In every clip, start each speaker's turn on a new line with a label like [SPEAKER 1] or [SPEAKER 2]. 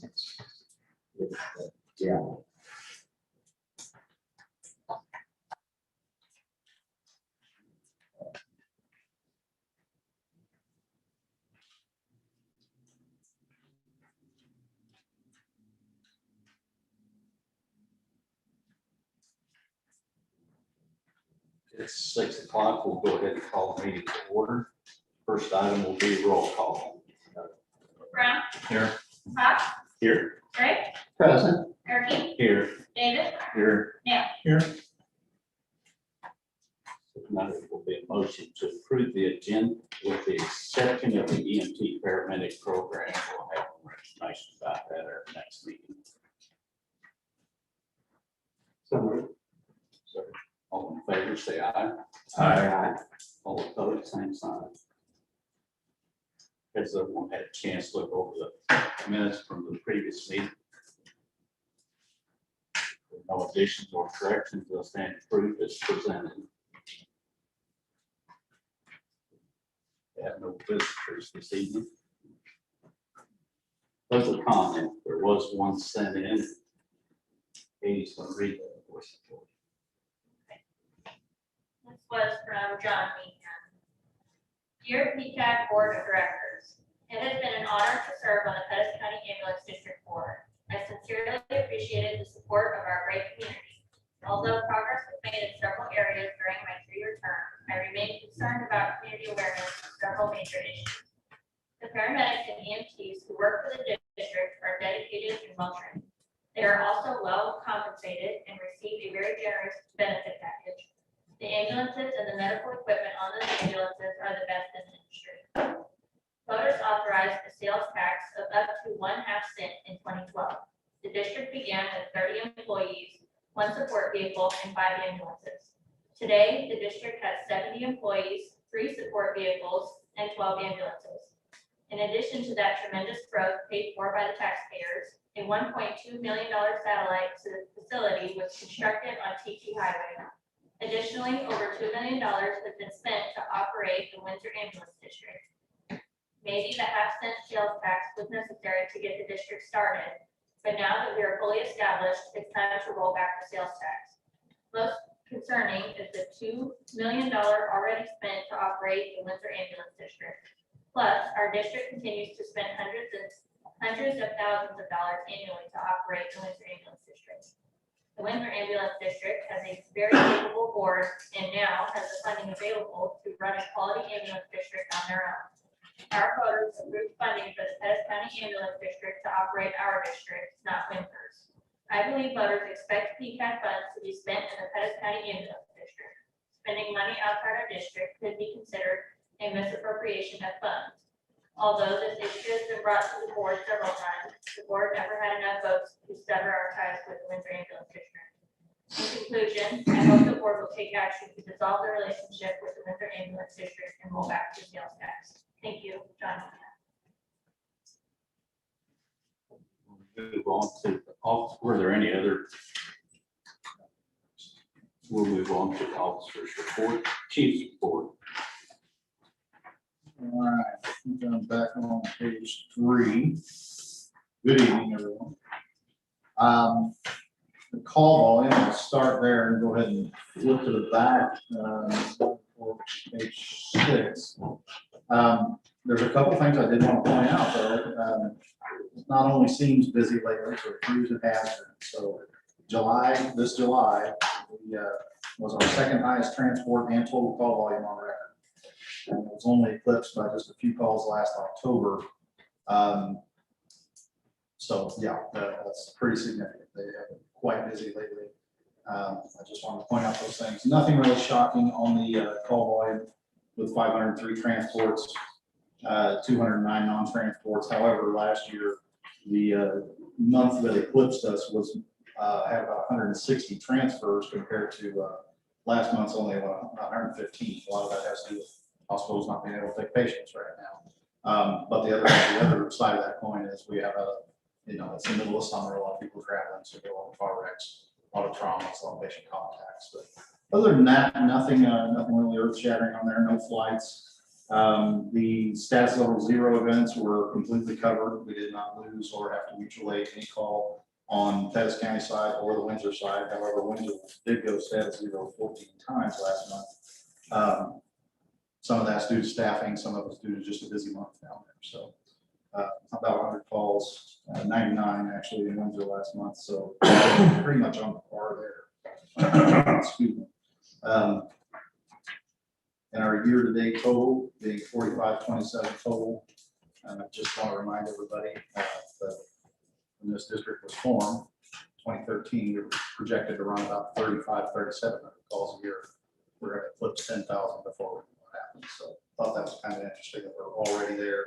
[SPEAKER 1] Yeah.
[SPEAKER 2] It's 6 o'clock. We'll go ahead and call the meeting to order. First item will be roll call.
[SPEAKER 3] Brown,
[SPEAKER 2] Here.
[SPEAKER 3] Hawk,
[SPEAKER 2] Here.
[SPEAKER 3] Gray,
[SPEAKER 1] Present.
[SPEAKER 3] Gerke,
[SPEAKER 2] Here.
[SPEAKER 3] David,
[SPEAKER 2] Here.
[SPEAKER 3] Nail.
[SPEAKER 2] Here. Tonight will be a motion to approve the agenda with the exception of the EMT Paramedic Program. We'll have information about that at our next meeting. So all in favor, say aye.
[SPEAKER 1] Aye.
[SPEAKER 2] All opposed, same sign. Has everyone had a chance to look over the minutes from the previous meeting? With no additions or corrections, they'll stand approved as presented. We have no visitors this evening. Public comment, there was one sent in. Katie's going to read that voice report.
[SPEAKER 3] This was from John Meehan. Dear PCAD Board of Directors, it has been an honor to serve on the Pettis County Ambulance District Board. I sincerely appreciated the support of our great community. Although progress was made in several areas during my 3-year term, I remain concerned about community awareness of several major issues. The paramedics and EMTs who work for the district are dedicated and well trained. They are also well compensated and receive a very generous benefit package. The ambulances and the medical equipment on the ambulances are the best in the industry. Voters authorized a sales tax of up to 1/2 cent in 2012. The district began with 30 employees, 1 support vehicle, and 5 ambulances. Today, the district has 70 employees, 3 support vehicles, and 12 ambulances. In addition to that tremendous growth paid for by the taxpayers, a $1.2 million satellite to the facility was constructed on TT Highway. Additionally, over $2 million has been spent to operate the Windsor Ambulance District. Maybe the 1/2 cent sales tax was necessary to get the district started, but now that we are fully established, it's time to roll back the sales tax. Most concerning is the $2 million already spent to operate the Windsor Ambulance District. Plus, our district continues to spend hundreds of thousands of dollars annually to operate the Windsor Ambulance District. The Windsor Ambulance District has a very capable board and now has the funding available to run a quality ambulance district on their own. Our voters approved funding for the Pettis County Ambulance District to operate our district, not Windsor's. I believe voters expect PCAD funds to be spent in the Pettis County Ambulance District. Spending money outside our district could be considered a misappropriation of funds. Although this issue has been brought to the board several times, the board never had enough votes to sever our ties with the Windsor Ambulance District. In conclusion, I hope the board will take action to dissolve the relationship with the Windsor Ambulance District and roll back the sales tax. Thank you, John.
[SPEAKER 2] Move on to the office. Were there any other? We'll move on to the officer's report, chief's report.
[SPEAKER 4] All right, going back on page 3. Good evening, everyone. The call volume, I'll start there and go ahead and flip to the back for page 6. There's a couple things I did want to point out, though. It not only seems busy lately, so it proves it has been. So this July, was our 2nd highest transport and total call volume on record. And it was only eclipsed by just a few calls last October. So yeah, that's pretty significant. They have been quite busy lately. I just wanted to point out those things. Nothing really shocking on the call volume with 503 transports, 209 non-transports. However, last year, the month that eclipsed us was had about 160 transfers compared to last month's only about 115. A lot of that has to do with hospitals not being able to take patients right now. But the other side of that coin is we have it's the middle of summer, a lot of people traveling, so we have a lot of car wrecks, a lot of traumas, a lot of patient contacts. But other than that, nothing really earth shattering on there, no flights. The status level 0 events were completely covered. We did not lose or have to mutual aid any call on Pettis County side or the Windsor side. However, Windsor did go status 0 14 times last month. Some of that's due to staffing, some of it's due to just a busy month down there. So about 100 calls, 99 actually in Windsor last month. So pretty much on the par there. Excuse me. And our year-to-date total being 4527 total. And I just want to remind everybody that when this district was formed, 2013, we were projected to run about 3,700 calls a year. We're going to eclipse 10,000 before we know what happens. So I thought that was kind of interesting that we're already there,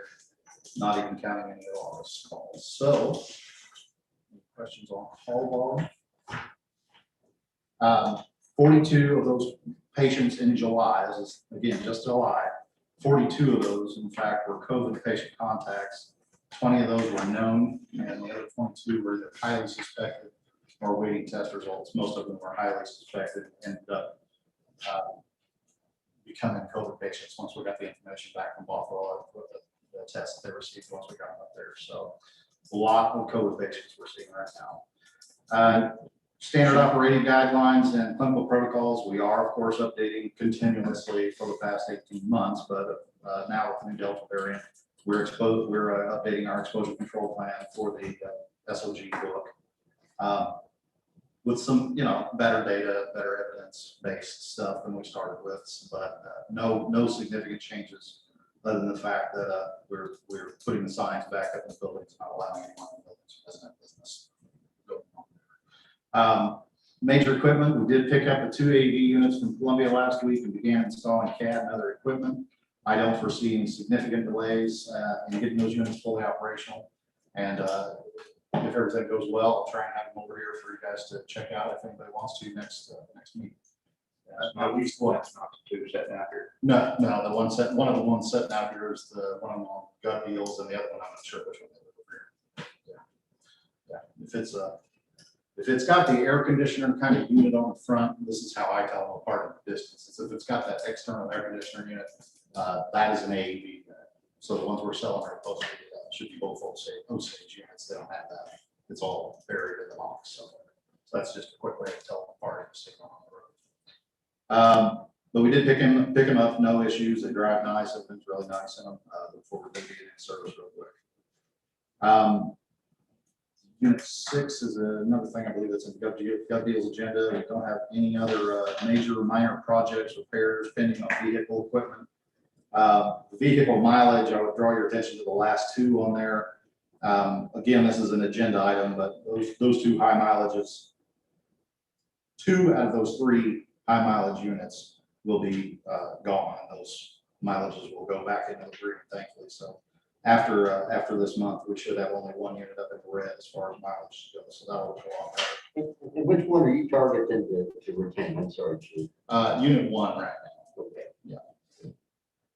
[SPEAKER 4] not even counting any August calls. So, any questions on call volume? 42 of those patients in July, this is again just July, 42 of those, in fact, were COVID patient contacts. 20 of those were known, and the other 22 were either highly suspected or waiting test results. Most of them were highly suspected and ended up becoming COVID patients once we got the information back from Buffalo with the tests that they received once we got them up there. So a lot of COVID patients we're seeing right now. Standard operating guidelines and clinical protocols, we are of course updating continuously for the past 18 months, but now with the new Delta variant, we're updating our exposure control plan for the SOG book with some, better data, better evidence-based stuff than we started with, but no significant changes other than the fact that we're putting the signs back up in the buildings, not allowing anyone in the buildings who doesn't have business going on. Major equipment, we did pick up the 2 AV units from Columbia last week and began installing CAD and other equipment. I don't foresee any significant delays in getting those units fully operational. And if everything goes well, I'll try and have them over here for you guys to check out if anybody wants to next meeting.
[SPEAKER 2] At least one's not two setting out here.
[SPEAKER 4] No, one of the ones sitting out here is the one on gut deals, and the other one I'm not sure which one they over here. Yeah. If it's got the air conditioner kind of unit on the front, this is how I tell them apart in the distance. It's if it's got that external air conditioner unit, that is an AED unit. So the ones we're selling are supposed to be, should be both Osage units. They don't have that. It's all buried in the box somewhere. So that's just a quick way to tell them apart and stick them on the road. But we did pick them up, no issues. They drive nice. Everything's really nice in them. Before we're going to get in service real quick. Unit 6 is another thing I believe that's in Gov Deals agenda. We don't have any other major or minor projects, repairs pending on vehicle equipment. Vehicle mileage, I would draw your attention to the last 2 on there. Again, this is an agenda item, but those 2 high mileages, 2 out of those 3 high mileage units will be gone. Those mileages will go back into the green, thankfully. So after this month, we should have only 1 unit up in the red as far as mileage goes. So that will go on better.
[SPEAKER 1] And which one are you targeting to retain? I'm sorry, Chief.
[SPEAKER 4] Unit 1 right now.
[SPEAKER 1] Okay.
[SPEAKER 4] Yeah.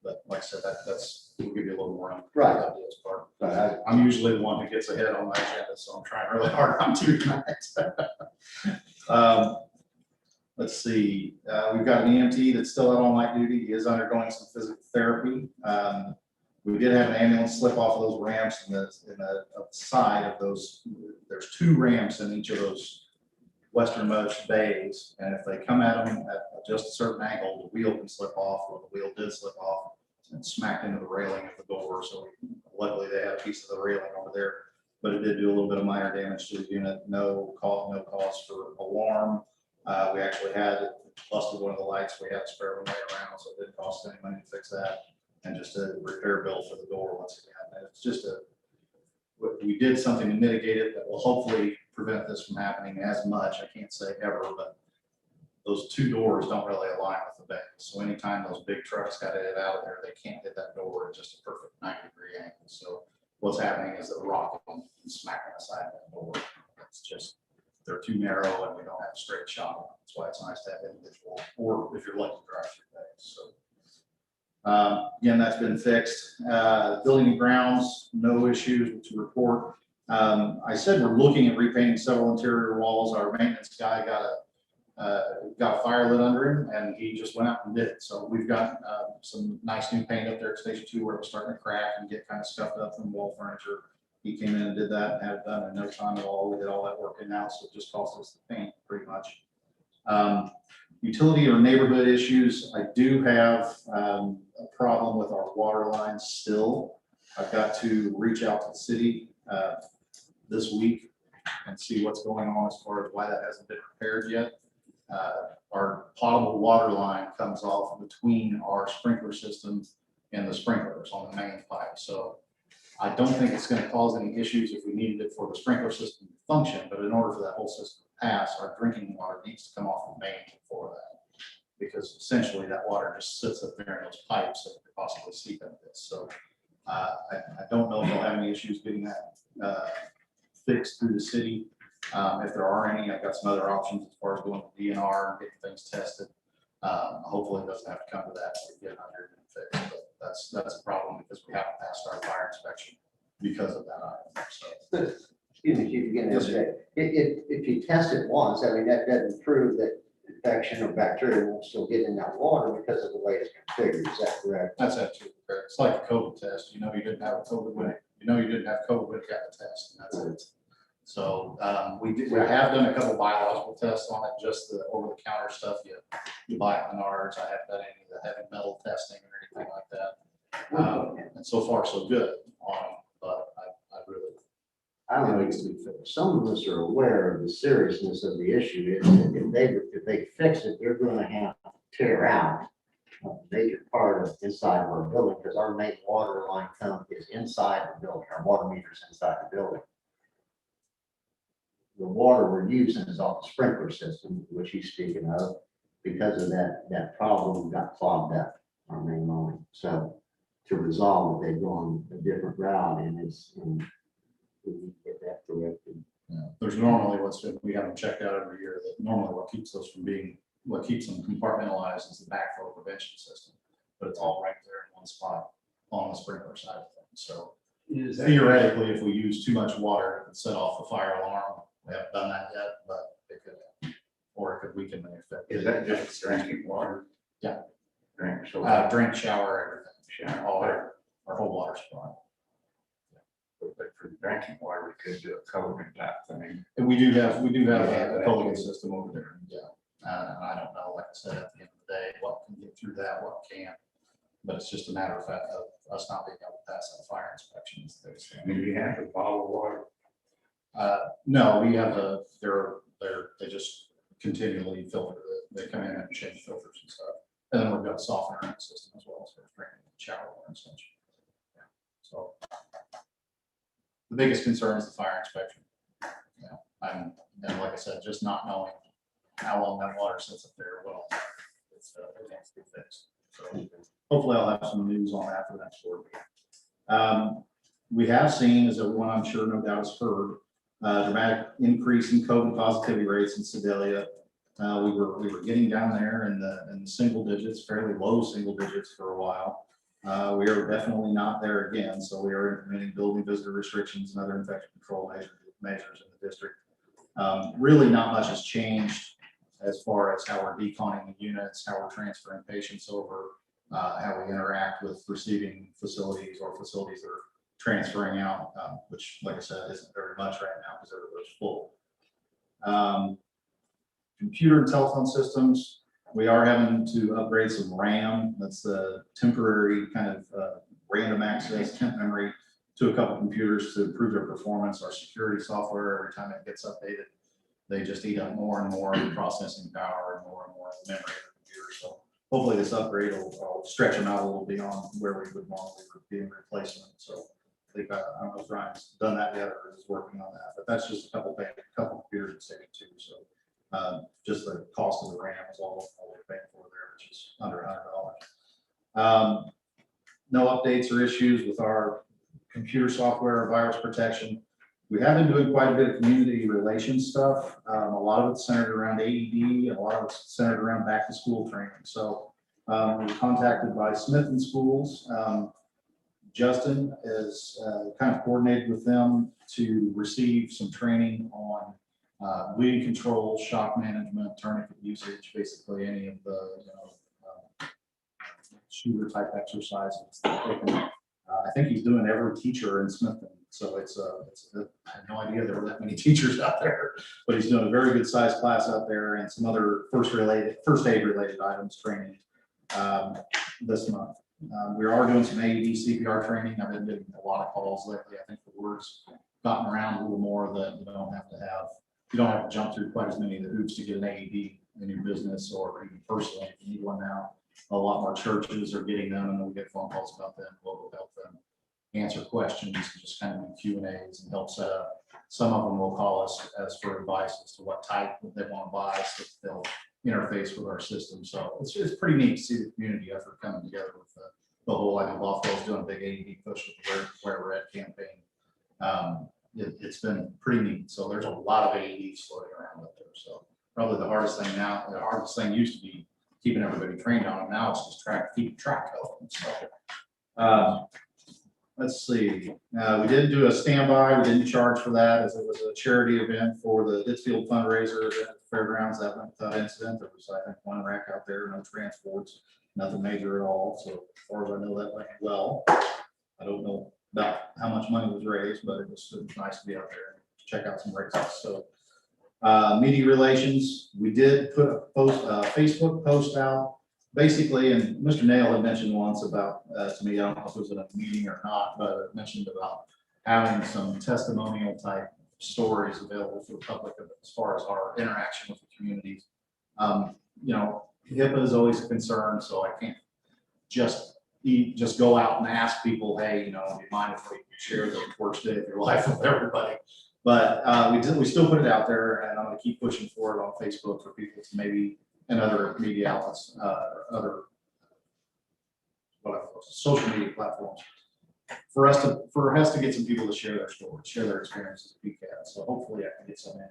[SPEAKER 4] But like I said, that's we'll give you a little more on
[SPEAKER 1] Right.
[SPEAKER 4] that deals part. I'm usually the one who gets ahead on my agenda, so I'm trying really hard on 2 tonight. Let's see. We've got an EMT that's still out on light duty. He is undergoing some physical therapy. We did have an ambulance slip off of those ramps in the side of those. There's 2 ramps in each of those westernmost bays, and if they come at them at just a certain angle, the wheel can slip off, or the wheel did slip off and smacked into the railing of the door. So luckily they had a piece of the railing over there, but it did do a little bit of minor damage to the unit. No cause for alarm. We actually had busted one of the lights. We had a spare one laying around, so it didn't cost any money to fix that. And just a repair bill for the door once again. And it's just we did something to mitigate it that will hopefully prevent this from happening as much. I can't say ever, but those 2 doors don't really align with the bay. So anytime those big trucks got to get out of there, they can't hit that door at just a perfect 90-degree angle. So what's happening is they're rocking and smacking the side of that door. It's just, they're too narrow and we don't have a straight shot. That's why it's nice to have individual, or if you're lucky to drive through bays. So again, that's been fixed. Building and grounds, no issues to report. I said we're looking at repainting several interior walls. Our maintenance guy got got a fire lit under him, and he just went out and did it. So we've got some nice new paint up there at Station 2 where it was starting to crack and get kind of scuffed up from wall furniture. He came in and did that and had it done in no time at all. We did all that work in-house, so it just cost us the paint pretty much. Utility or neighborhood issues, I do have a problem with our water lines still. I've got to reach out to the city this week and see what's going on as far as why that hasn't been repaired yet. Our potable water line comes off between our sprinkler system and the sprinklers on the main pipe. So I don't think it's going to cause any issues if we needed it for the sprinkler system to function, but in order for that whole system to pass, our drinking water needs to come off the main for that. Because essentially that water just sits up there in those pipes that could possibly seep into this. So I don't know if they'll have any issues getting that fixed through the city. If there are any, I've got some other options as far as going to DNR and getting things tested. Hopefully it doesn't have to come to that to get under and fixed, but that's a problem because we haven't passed our fire inspection because of that item. So.
[SPEAKER 1] But, excuse me, Chief, again,
[SPEAKER 4] Yes, sir.
[SPEAKER 1] if you test it once, I mean, that doesn't prove that infection or bacteria will still get in that water because of the way it's configured. Is that correct?
[SPEAKER 4] That's absolutely correct. It's like a COVID test. You know, you didn't have COVID when you know you didn't have COVID when you got the test, and that's it. So we have done a couple biological tests on it, just the over-the-counter stuff you buy at Menards. I haven't done any of the heavy metal testing or anything like that. And so far, so good on them, but I really
[SPEAKER 1] I don't know,
[SPEAKER 4] needs to be fixed.
[SPEAKER 1] some of us are aware of the seriousness of the issue. If they fix it, they're gonna have to tear out a major part of inside of our building, because our main water line pump is inside the building, our water meter's inside the building. The water we're using is off the sprinkler system, which he's speaking of. Because of that problem got clogged up, our main line. So to resolve it, they go on a different route, and we need to get that corrected.
[SPEAKER 4] Yeah, there's normally we have them checked out every year. That normally what keeps them compartmentalized is the backflow prevention system, but it's all right there in one spot on the sprinkler side of things. So theoretically, if we use too much water, it could set off the fire alarm. We haven't done that yet, but it could, or it could weaken the effect.
[SPEAKER 5] Is that just drinking water?
[SPEAKER 4] Yeah.
[SPEAKER 5] Drink, so.
[SPEAKER 4] Drink, shower, everything. All our whole water supply.
[SPEAKER 5] But for drinking water, we could do a Culligan type thing.
[SPEAKER 4] And we do have a Culligan system over there. Yeah. And I don't know, like I said, at the end of the day, what can get through that, what can't. But it's just a matter of fact of us not being able to pass that fire inspection.
[SPEAKER 5] I mean, you have to bottle water.
[SPEAKER 4] No, we have they just continually filter it. They come in and change filters and stuff. And then we've got a softener in the system as well, so it's drinking shower water and such. Yeah. So the biggest concern is the fire inspection. Yeah. And like I said, just not knowing how long that water sits up there. Well, it has to be fixed. So hopefully I'll have some news on that for the next board meeting. We have seen, as everyone I'm sure no doubt has heard, dramatic increase in COVID positivity rates in Sedalia. We were getting down there in the single digits, fairly low single digits for a while. We are definitely not there again, so we are implementing building visitor restrictions and other infection control measures in the district. Really not much has changed as far as how we're deconning the units, how we're transferring patients over, how we interact with receiving facilities or facilities that are transferring out, which, like I said, isn't very much right now because everybody's full. Computer and telephone systems, we are having to upgrade some RAM. That's the temporary kind of random access temp memory to a couple computers to improve their performance. Our security software, every time it gets updated, they just eat up more and more of the processing power and more memory of the computer. So hopefully this upgrade will stretch them out a little beyond where we would normally be in replacement. So I think I don't know if Ryan's done that yet or is working on that, but that's just a couple computers and saving too. So just the cost of the RAM is all we're paying for there, which is under $100. No updates or issues with our computer software or virus protection. We have been doing quite a bit of community relations stuff. A lot of it's centered around AED, and a lot of it's centered around back to school training. So we were contacted by Smith and Schools. Justin is kind of coordinated with them to receive some training on bleeding control, shock management, tourniquet usage, basically any of the, shooter type exercises. I think he's doing every teacher in Smithton. So I had no idea there were that many teachers out there, but he's doing a very good sized class out there and some other first aid related items training this month. We are doing some Aed Cpr training. I've been getting a lot of calls lately. I think the word's gotten around a little more that you don't have to jump through quite as many of the hoops to get an Aed in your business or even personally if you need one now. A lot more churches are getting them, and we get phone calls about them. We'll help them answer questions and just kind of do Q&As and help set up. Some of them will call us as for advice as to what type they want to buy, so that they'll interface with our system. So it's pretty neat to see the community effort coming together with the whole. I know Buffalo's doing a big Aed push with the Wear Red campaign. It's been pretty neat. So there's a lot of Aeds floating around up there. So probably the hardest thing now, the hardest thing used to be keeping everybody trained on them. Now it's just keep track of them. So, let's see. We did do a standby. We didn't charge for that as it was a charity event for the Dittsfield fundraiser at the fairgrounds. That went without incident. There was, I think, one wreck out there, no transports, nothing major at all. So as far as I know, that went well. I don't know about how much money was raised, but it was nice to be out there and check out some races. So media relations, we did put a Facebook post out, basically, and Mr. Nail had mentioned once about to me, I don't know if it was in a meeting or not, but it mentioned about having some testimonial type stories available for the public as far as our interaction with the communities. HIPAA is always a concern, so I can't just go out and ask people, hey, do you mind if we share the worst day of your life with everybody? But we still put it out there, and I'm going to keep pushing for it on Facebook for people to maybe, and other media outlets, other social media platforms, for us to get some people to share their stories, share their experiences at PCAD. So hopefully I can get some in,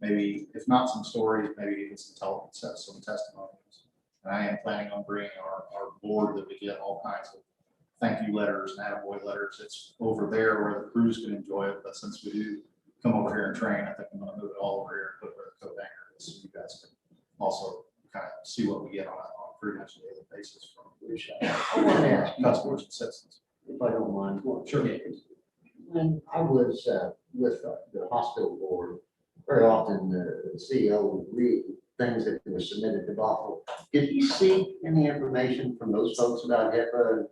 [SPEAKER 4] maybe if not some stories, maybe even some testimonials. And I am planning on bringing our board that we get all kinds of thank you letters and attaboy letters. It's over there where the crews can enjoy it, but since we do come over here and train, I think I'm going to move it all over here and put it where the coat anchor is, so you guys can also kind of see what we get on pretty much a daily basis from
[SPEAKER 1] I want to ask
[SPEAKER 4] customers and citizens.
[SPEAKER 1] if I don't mind.
[SPEAKER 4] Sure.
[SPEAKER 1] When I was with the hospital board, very often the CEO would read things that were submitted to Buffalo. Did he see any information from those folks about HIPAA?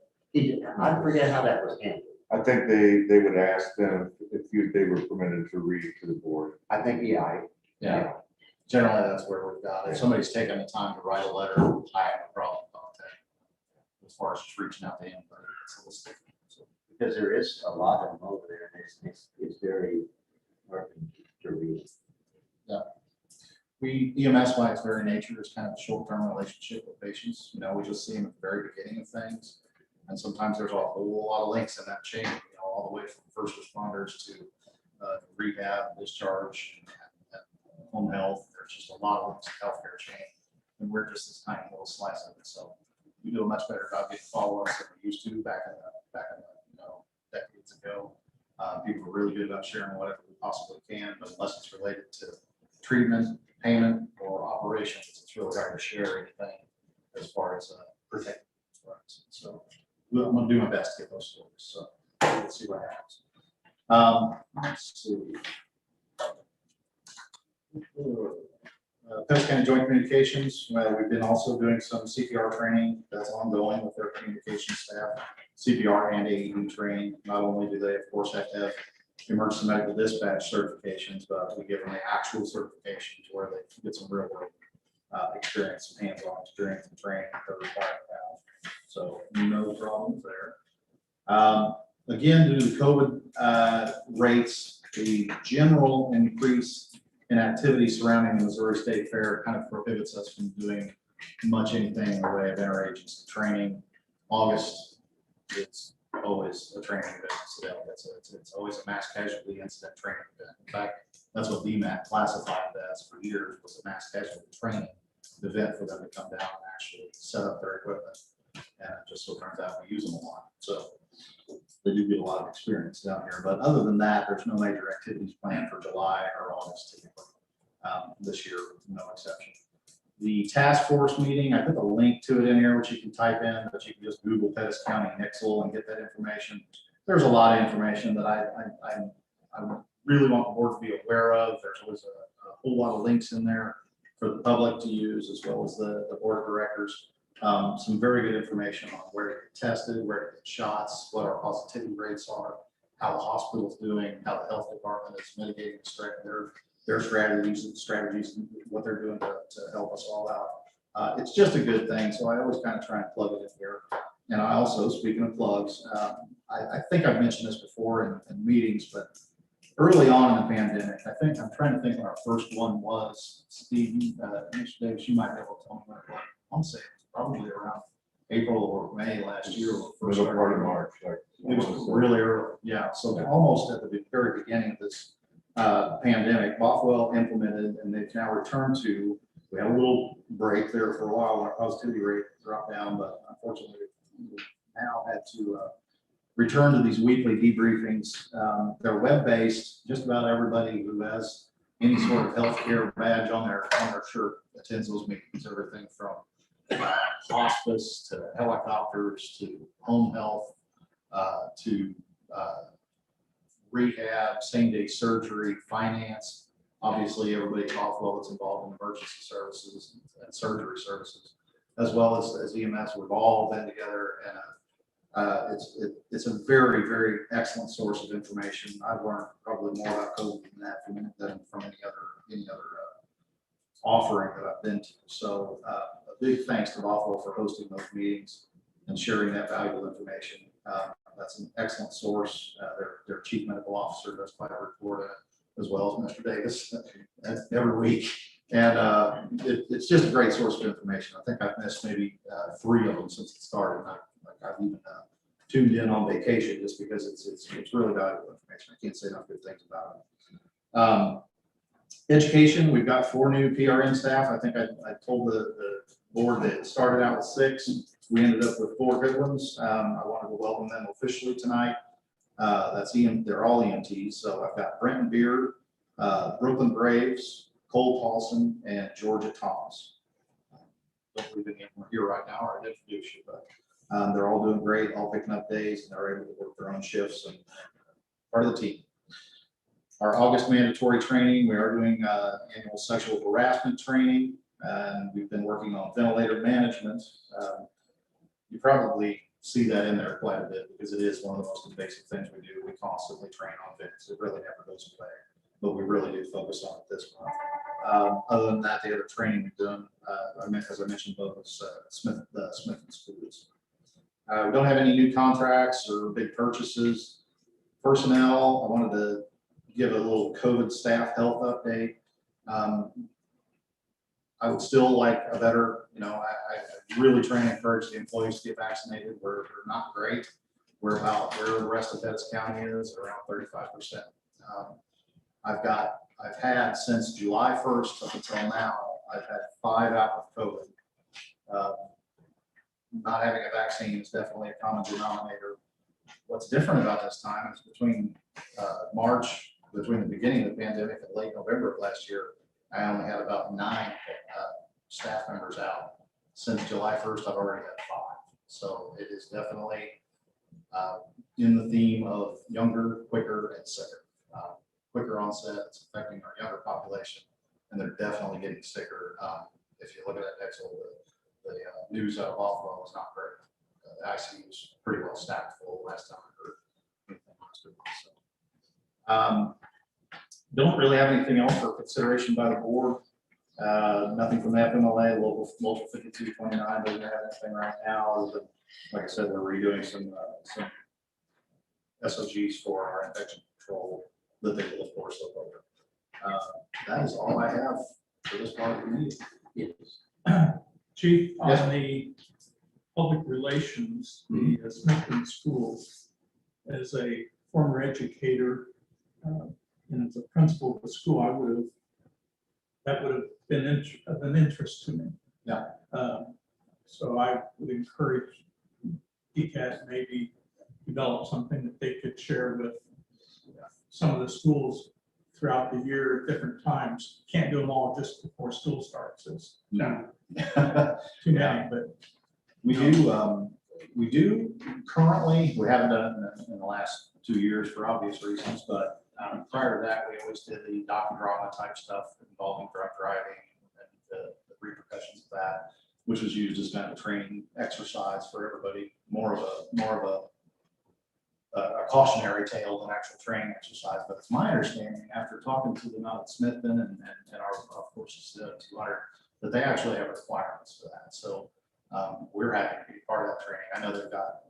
[SPEAKER 1] I forget how that was handled.
[SPEAKER 5] I think they would ask them if they were permitted to read to the board.
[SPEAKER 1] I think,
[SPEAKER 4] Yeah. Generally, that's where we've got. If somebody's taken the time to write a letter, I have no problem about that. As far as just reaching out to anybody, it's
[SPEAKER 1] because there is a lot of them over there, and it's very hard to read.
[SPEAKER 4] Yeah. EMS by its very nature is kind of a short-term relationship with patients. We just see them at the very beginning of things. And sometimes there's a whole lot of links in that chain, all the way from first responders to rehab, discharge, and home health. There's just a lot of links in the healthcare chain. And we're just this tiny little slice of it. So we do a much better job getting follow-ups than we used to back in the decades ago. People are really good about sharing whatever we possibly can, but unless it's related to treatment, payment, or operations, it's really hard to share anything as far as protecting. So I'm going to do my best to get those stories. So let's see what happens. Let's see. Pettis County Joint Communications. We've been also doing some CPR training that's ongoing with their communication staff. CPR and Aed training. Not only do they, of course, have to have emergency medical dispatch certifications, but we give them the actual certifications where they get some real world experience, some hands-on experience and training that they're required to have. So no problems there. Again, due to the COVID rates, the general increase in activity surrounding the Missouri State Fair kind of prohibits us from doing much anything in the way of interagency training. August is always a training event in Sedalia. It's always a mass casualty incident training event. In fact, that's what VMAT classified it as for years, was a mass casualty training event for them to come down and actually set up their equipment. And it just so turns out we use them a lot. So they do get a lot of experience down here. But other than that, there's no major activities planned for July or August typically. this year, no exception. The task force meeting, I put the link to it in here, which you can type in, but you can just Google Pettis County Nixle and get that information. There's a lot of information that I really want the board to be aware of. There's always a whole lot of links in there for the public to use, as well as the board of directors. Some very good information on where to get tested, where to get shots, what our positivity rates are, how the hospital's doing, how the health department is mitigating their strategies, and what they're doing to help us all out. It's just a good thing, so I always kind of try and plug it in here. And I also, speaking of plugs, I think I've mentioned this before in meetings, but early on in the pandemic, I'm trying to think when our first one was. Steve, Mr. Davis, you might be able to tell me when it was. I'm saying it's probably around April or May last year.
[SPEAKER 5] Middle part of March.
[SPEAKER 4] It was really early, yeah. So almost at the very beginning of this pandemic, Bothwell implemented, and they've now returned to. We had a little break there for a while when our positivity rate dropped down, but unfortunately, we now had to return to these weekly debriefings. They're web-based. Just about everybody who has any sort of healthcare badge on their shirt attends those meetings. Everything from hospice to helicopters to home health to rehab, same-day surgery, finance. Obviously, everybody at Bothwell that's involved in emergency services and surgery services, as well as EMS. We've all been together, and it's a very, very excellent source of information. I've learned probably more about COVID than from any other offering that I've been to. So a big thanks to Bothwell for hosting those meetings and sharing that valuable information. That's an excellent source. Their chief medical officer does quite a report, as well as Mr. Davis every week. And it's just a great source of information. I think I've missed maybe 3 of them since it started. I've even tuned in on vacation just because it's really valuable information. I can't say enough good things about it. Education, we've got 4 new PRN staff. I think I told the board that it started out with 6. We ended up with 4 good ones. I wanted to welcome them officially tonight. They're all EMTs. So I've got Brenton Beard, Brooklyn Graves, Cole Paulson, and Georgia Thomas. Don't believe any of them are here right now, or I'd introduce you, but they're all doing great, all picking up days, and they're able to work their own shifts and part of the team. Our August mandatory training, we are doing annual sexual harassment training, and we've been working on ventilator management. You probably see that in there quite a bit because it is one of the most invasive things we do. We constantly train on vents. It really never goes away, but we really do focus on it this month. Other than that, the other training we've done, as I mentioned, both was Smith and Schools. We don't have any new contracts or big purchases. Personnel, I wanted to give a little COVID staff health update. I would still like a better, I really try and encourage the employees to get vaccinated. We're not great. We're about where the rest of Pettis County is, around 35%. I've had since July 1st up until now, I've had 5 out with COVID. Not having a vaccine is definitely a common denominator. What's different about this time is between the beginning of the pandemic and late November of last year, I only had about 9 staff members out. Since July 1st, I've already had 5. So it is definitely in the theme of younger, quicker, and sicker. Quicker onset, it's affecting our younger population, and they're definitely getting sicker. If you look at that Excel, the news out of Bothwell is not great. The ICU was pretty well stacked full last time I heard. So, don't really have anything else for consideration by the board. Nothing from FMLA, local 5229 doesn't have anything right now. Other than, like I said, we're redoing some SOGs for our infection control that they will, of course, look over. That is all I have for this part of the meeting.
[SPEAKER 1] Yes.
[SPEAKER 6] Chief,
[SPEAKER 4] Yes.
[SPEAKER 6] on the public relations, the Smithton Schools, as a former educator and as a principal of the school, that would have been of an interest to me.
[SPEAKER 4] Yeah.
[SPEAKER 6] So I would encourage PCAD to maybe develop something that they could share with some of the schools throughout the year at different times. Can't do them all just before school starts. It's
[SPEAKER 4] No.
[SPEAKER 6] too many, but
[SPEAKER 4] We do currently, we haven't done it in the last 2 years for obvious reasons, but prior to that, we always did the docudrama type stuff involving drunk driving and the repercussions of that, which was used as kind of a training exercise for everybody, more of a cautionary tale than actual training exercise. But it's my understanding, after talking to the Mount Smithton and our, of course, 200, that they actually have requirements for that. So we're happy to be part of that training. I know they've got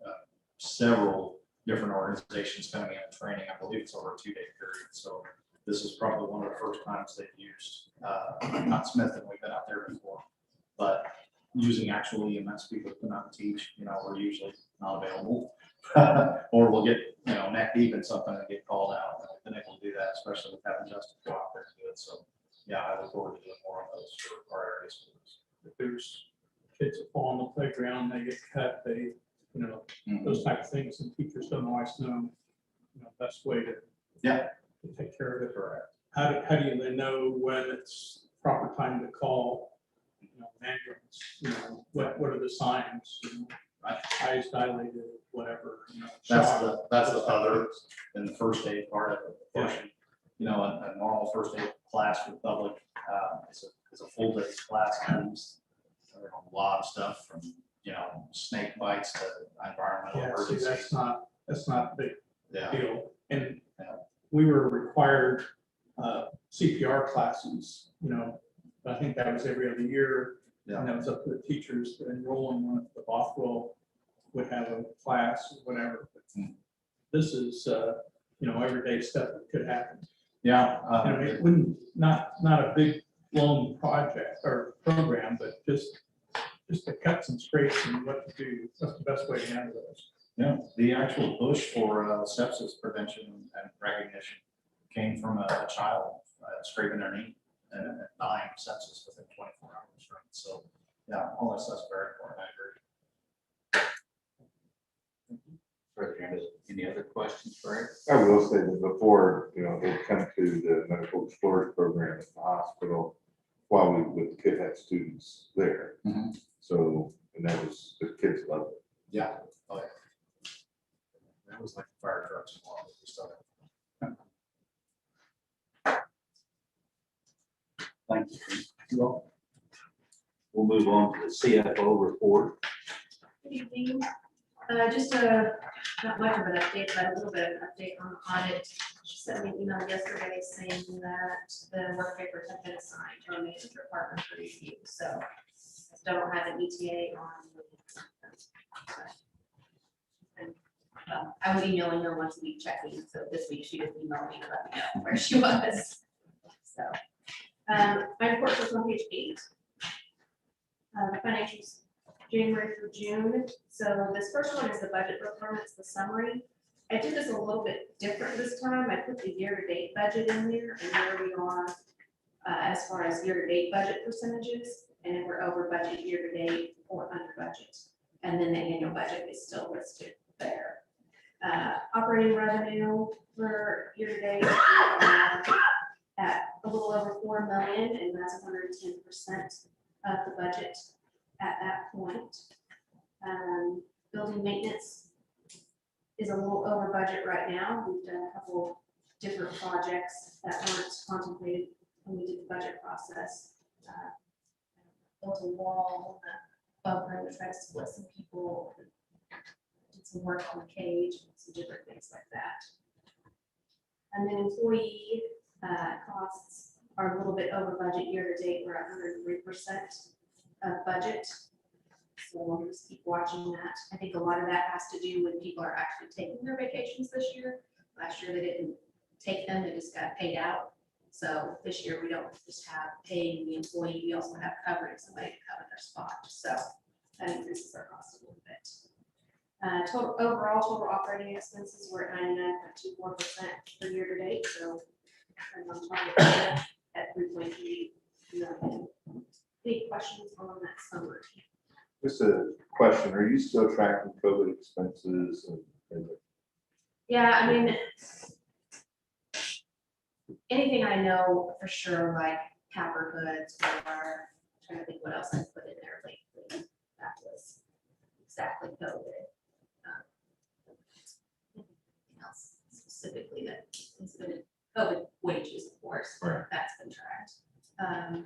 [SPEAKER 4] several different organizations coming in and training. I believe it's over a 2-day period. So this is probably one of the first times they've used, not Smith, and we've been out there before, but using actual EMS people to come out and teach. We're usually not available, or we'll get, neck deep in something and get called out. And we've been able to do that, especially with having Justin go out there and do it. So yeah, I look forward to doing more of those for our area schools.
[SPEAKER 6] if there's kids that fall on the playground, they get cut, they, those type of things, and teachers don't always know, best way to take care of it.
[SPEAKER 4] Correct.
[SPEAKER 6] How do you then know when it's proper time to call, ambulance, what are the signs, eyes dilated, whatever,
[SPEAKER 4] That's
[SPEAKER 6] shock,
[SPEAKER 4] the
[SPEAKER 6] those type of
[SPEAKER 4] other
[SPEAKER 6] things.
[SPEAKER 4] in the first aid part of it. Portion. A normal first aid class for the public is a full day class. A lot of stuff from snake bites to environmental
[SPEAKER 6] Yeah, see,
[SPEAKER 4] emergencies.
[SPEAKER 6] that's not a big
[SPEAKER 4] Yeah.
[SPEAKER 6] deal. And
[SPEAKER 4] Yeah.
[SPEAKER 6] we were required CPR classes, I think that was every other year.
[SPEAKER 4] Yeah.
[SPEAKER 6] And that was up to the teachers to enroll in one. The Bothwell would have a class or whatever. But this is, everyday stuff that could happen.
[SPEAKER 4] Yeah.
[SPEAKER 6] It wouldn't, not a big long project or program, but just the cuts and scrapes and what to do. That's the best way to handle those.
[SPEAKER 4] Yeah, the actual push for sepsis prevention and recognition came from a child scraping their knee and dying of sepsis within 24 hours. Right? So, yeah, all that stuff's very important. I agree.
[SPEAKER 2] Further, any other questions for Eric?
[SPEAKER 5] I will say that before, they come to the medical explorers program at the hospital, while we would have students there.
[SPEAKER 4] Mhm.
[SPEAKER 5] So, and that was, the kids loved it.
[SPEAKER 4] Yeah. Oh, yeah. That was like fire trucks and all that stuff.
[SPEAKER 2] Thank you. We'll move on to the CFO report.
[SPEAKER 7] Good evening. Just not much of an update, but a little bit of an update on the audit. She sent me an email yesterday saying that the work papers have been assigned to our management department for review. So I still don't have an ETA on. And, I was emailing her once a week checking. So this week she just emailed me to let me know where she was. So my report was on page 8. The financials. January through June. So this first one is the budget performance, the summary. I did this a little bit different this time. I put the year-to-date budget in there and where we are as far as year-to-date budget percentages, and we're over budget year-to-date or under budget. And then the annual budget is still listed there. Operating revenue for year-to-date at a little over 4 million, and that's 110% of the budget at that point. Building maintenance is a little over budget right now. We've done a couple different projects that weren't contemplated when we did the budget process. Built a wall, above ground to try to split some people, did some work on the cage, some different things like that. And then employee costs are a little bit over budget year to date. We're at 103% of budget. So we'll just keep watching that. I think a lot of that has to do with people are actually taking their vacations this year. Last year they didn't take them, they just got paid out. So this year we don't just have paying the employee, we also have covering somebody to cover their spot. So that increases our cost a little bit. Total operating expenses were at 99.24% for year to date. So I'm on target at 3.3 million. Any questions on that summary?
[SPEAKER 5] Just a question, are you still tracking COVID expenses and
[SPEAKER 7] Yeah, I mean, anything I know for sure, like capper hoods, or trying to think what else I put in there lately, that was exactly COVID. Anything else specifically that has been COVID wages, of course,
[SPEAKER 5] Right.
[SPEAKER 7] that's been tracked. I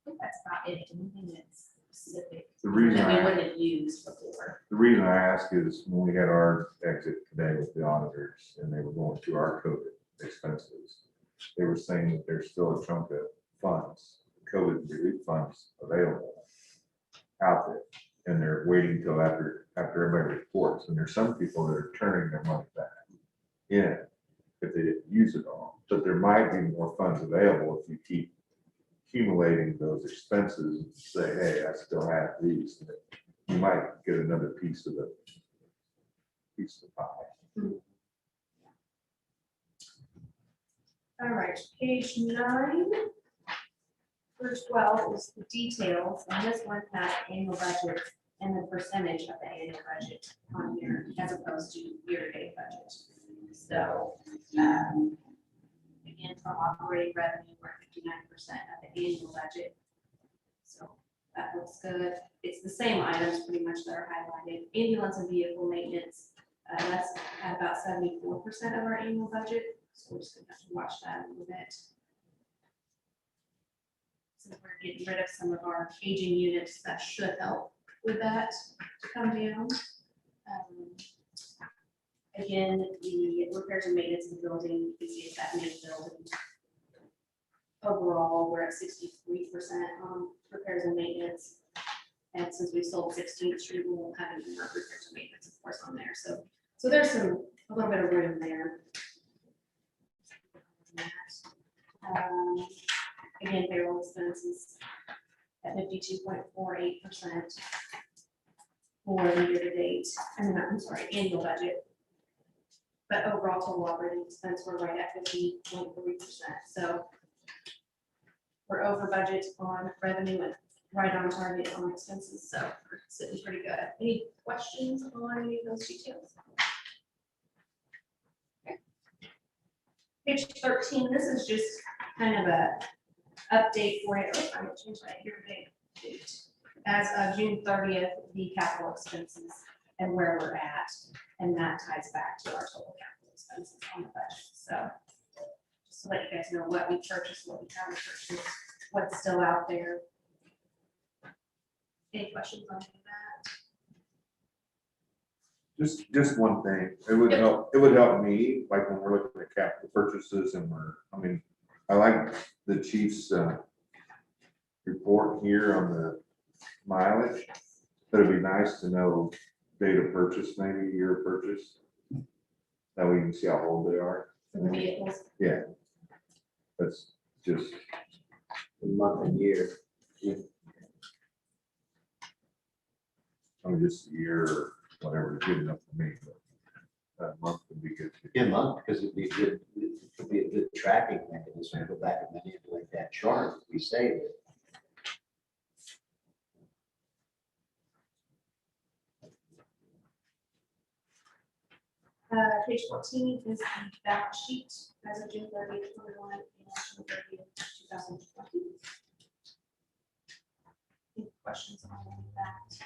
[SPEAKER 7] think that's about it, anything that's specific
[SPEAKER 5] The reason
[SPEAKER 7] that we
[SPEAKER 5] I,
[SPEAKER 7] wouldn't have used before.
[SPEAKER 5] the reason I ask is when we had our exit today with the auditors and they were going through our COVID expenses, they were saying that there's still a chunk of funds, COVID relief funds available out there. And they're waiting till after everybody reports. And there's some people that are turning their money back in if they didn't use it all. But there might be more funds available if you keep accumulating those expenses and say, hey, I still have these. And you might get another piece of the pie.
[SPEAKER 7] All right, page 9. Verse 12 is the details, and this one has annual budget and the percentage of the annual budget on here as opposed to year-to-date budget. So, again, from operating revenue, we're 59% of the annual budget. So that looks good. It's the same items pretty much that are highlighted. Ambulance and vehicle maintenance, that's at about 74% of our annual budget. So we're just gonna have to watch that a little bit. Since we're getting rid of some of our aging units, that should help with that to come down. Again, the repairs and maintenance of the building, you see that main building. Overall, we're at 63% on repairs and maintenance. And since we sold 16th Street, we won't have any more repairs and maintenance, of course, on there. So there's a little bit of room there. Again, payroll expenses at 52.48% for the year-to-date, I'm sorry, annual budget. But overall total operating expense, we're right at 50.3%. So we're over budget on revenue and right on target on expenses. So we're sitting pretty good. Any questions on any of those details? Okay. Page 13, this is just kind of a update for you. Oh, I'm gonna change my year-to-date. As of June 30th, the capital expenses and where we're at, and that ties back to our total capital expenses on the budget. So just to let you guys know what we purchased, what we haven't purchased, what's still out there. Any questions on that?
[SPEAKER 5] Just one thing, it would help me, like when we're looking at capital purchases and I like the chief's report here on the mileage, but it'd be nice to know date of purchase, maybe year of purchase. That we can see how old they are.
[SPEAKER 7] For the vehicles?
[SPEAKER 5] Yeah. That's just,
[SPEAKER 1] The month and year.
[SPEAKER 5] just a year or whatever, is good enough for me, but that month would be good.
[SPEAKER 1] In a month, because it'd be good, it could be a good tracking mechanism, go back and manipulate that chart, we save it.
[SPEAKER 7] Page 14 is the balance sheet as of June 30th, 2021, and June 30th, 2020. Any questions on any of that?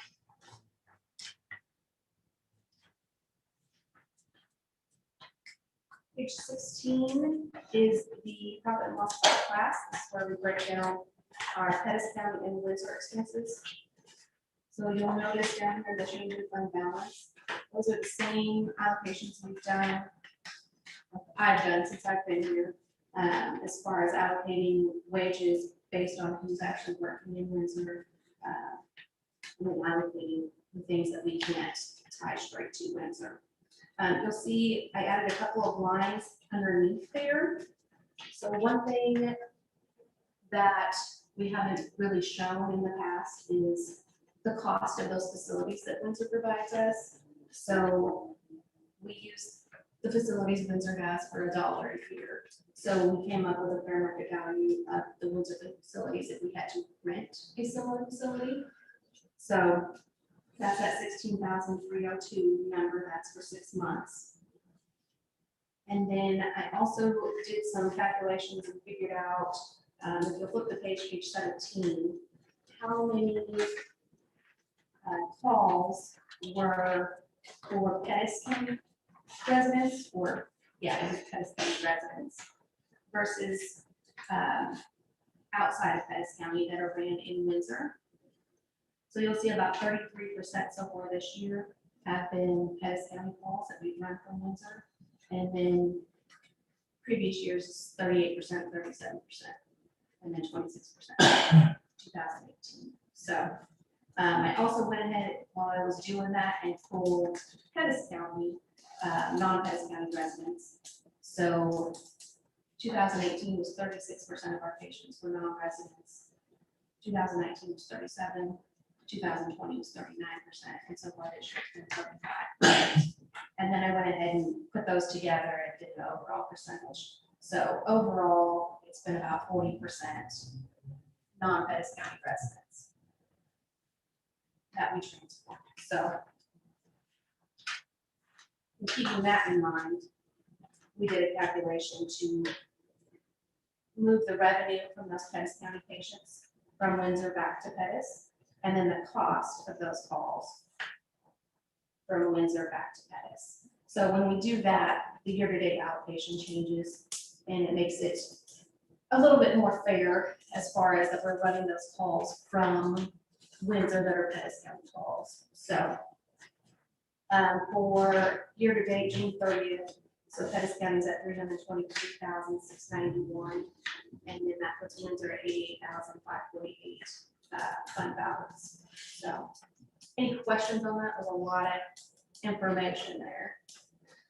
[SPEAKER 7] Page 16 is the profit and loss by class. This is where we break down our Pettis County and Windsor expenses. So you'll notice down here the change in fund balance. Those are the same allocations I've done since I've been here, as far as allocating wages based on who's actually working in Windsor, and then allocating the things that we can't tie straight to Windsor. You'll see I added a couple of lines underneath there. So one thing that we haven't really shown in the past is the cost of those facilities that Windsor provides us. So we use the facilities Windsor has for $1 a year. So we came up with a fair market value of the Windsor facilities if we had to rent a similar facility. So that's at $16,302 number, that's for 6 months. And then I also did some calculations and figured out, if you flip the page 17, how many calls were for Pettis County residents, or, yeah, it was Pettis County residents versus outside of Pettis County that are ran in Windsor. So you'll see about 33% so far this year have been Pettis County calls that we've run from Windsor. And then previous years, 38%, 37%, and then 26%, 2018. So I also went ahead while I was doing that and pulled Pettis County, non-Pettis County residents. So 2018 was 36% of our patients were non-residents. 2019 was 37%. 2020 was 39%, and so far this year it's been 35%. And then I went ahead and put those together and did the overall percentage. So overall, it's been about 40% non-Pettis County residents that we transport. So in keeping that in mind, we did a calculation to move the revenue from those Pettis County patients from Windsor back to Pettis, and then the cost of those calls from Windsor back to Pettis. So when we do that, the year-to-date allocation changes, and it makes it a little bit more fair as far as that we're running those calls from Windsor that are Pettis County calls. So for year-to-date June 30th, so Pettis County is at 323,691, and then that puts Windsor at 88,548 fund balance. So any questions on that? There's a lot of information there.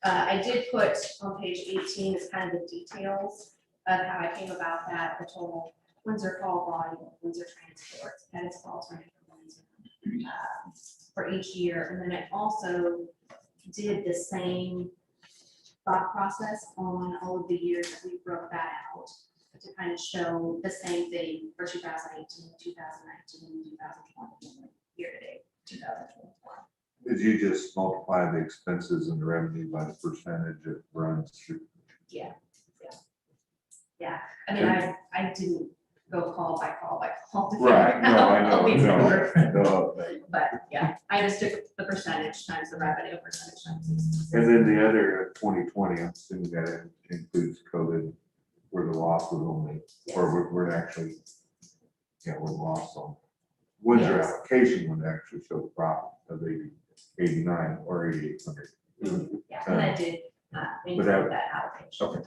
[SPEAKER 7] I did put on page 18 is kind of the details of how I came about that, the total Windsor call volume, Windsor transports, Pettis calls ran from Windsor for each year. And then I also did the same thought process on all of the years that we broke that out to kind of show the same thing for 2018, 2019, 2020, year to date, 2021.
[SPEAKER 5] Did you just multiply the expenses and the revenue by the percentage it runs through?
[SPEAKER 7] Yeah. I mean, I didn't go call by call by call. to
[SPEAKER 5] Right,
[SPEAKER 7] figure
[SPEAKER 5] no, I
[SPEAKER 7] out
[SPEAKER 5] know,
[SPEAKER 7] all these numbers.
[SPEAKER 5] no.
[SPEAKER 7] But yeah, I just took the percentage times the revenue, percentage times. the expenses.
[SPEAKER 5] And then the other 2020, I'm assuming that includes COVID, where the loss was only, or we're actually, we're lost on. Windsor
[SPEAKER 7] Yes.
[SPEAKER 5] allocation would actually show the profit of 89 or 8,800.
[SPEAKER 7] Yeah, and I did include
[SPEAKER 5] that-
[SPEAKER 7] that allocation.
[SPEAKER 5] Okay.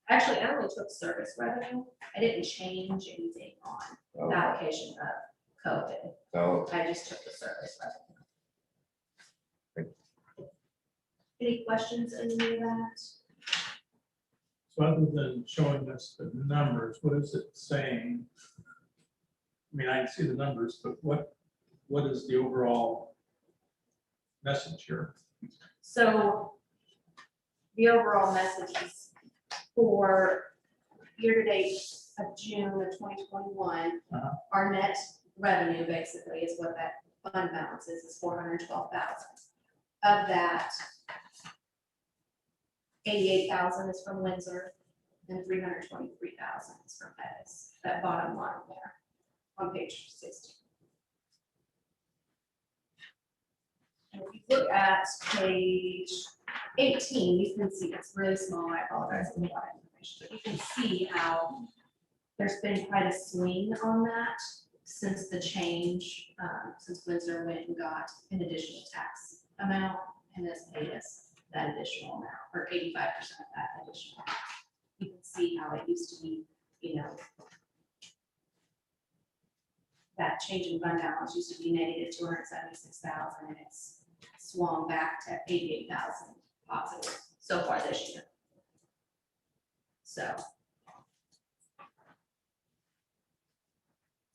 [SPEAKER 7] Actually, I only took service revenue. I didn't change anything on the allocation of COVID.
[SPEAKER 5] So,
[SPEAKER 7] I just took the service revenue.
[SPEAKER 5] Okay.
[SPEAKER 7] Any questions in any of that?
[SPEAKER 6] So other than showing us the numbers, what is it saying? I mean, I can see the numbers, but what is the overall message here?
[SPEAKER 7] So the overall message is for year-to-date of June of 2021, our net revenue basically is what that fund balance is 412,000. Of that, 88,000 is from Windsor and 323,000 is from Pettis. That bottom line there on page 16. And if you look at page 18, you can see it's really small. I apologize for the lot of information, but you can see how there's been quite a swing on that since the change, since Windsor went and got an additional tax amount and has paid us that additional amount, or 85% of that additional amount. You can see how it used to be, that change in fund balance used to be negative 276,000, and it's swung back to 88,000 positive so far this year. So.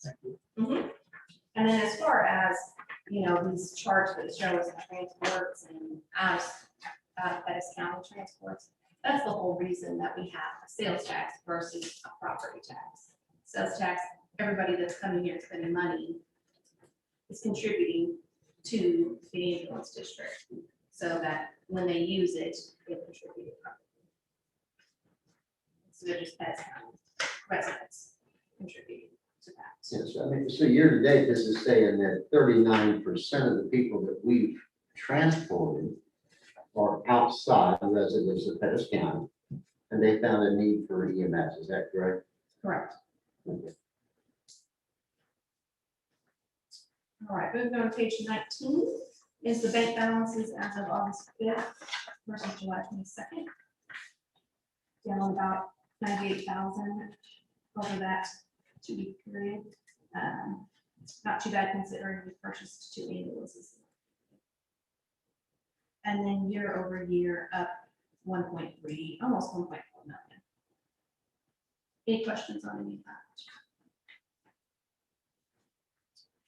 [SPEAKER 6] Thank you.
[SPEAKER 7] And then as far as, these charts that show us the transports and out of Pettis County transports, that's the whole reason that we have a sales tax versus a property tax. Sales tax, everybody that's coming here spending money is contributing to the ambulance district, so that when they use it, they contribute instead of just Pettis County residents contributing to that.
[SPEAKER 1] Yes, I mean, so year to date, this is saying that 39% of the people that we've transported are outside residents of Pettis County, and they found a need for EMS, is that correct?
[SPEAKER 7] Correct.
[SPEAKER 1] Okay.
[SPEAKER 7] All right, moving on to page 19 is the bank balances as of August 5th versus July 22nd. Down about 98,000 over that 2-week period. Not too bad considering we purchased 2 ambulances. And then year over year up 1.3, almost 1.4 million. Any questions on any of that?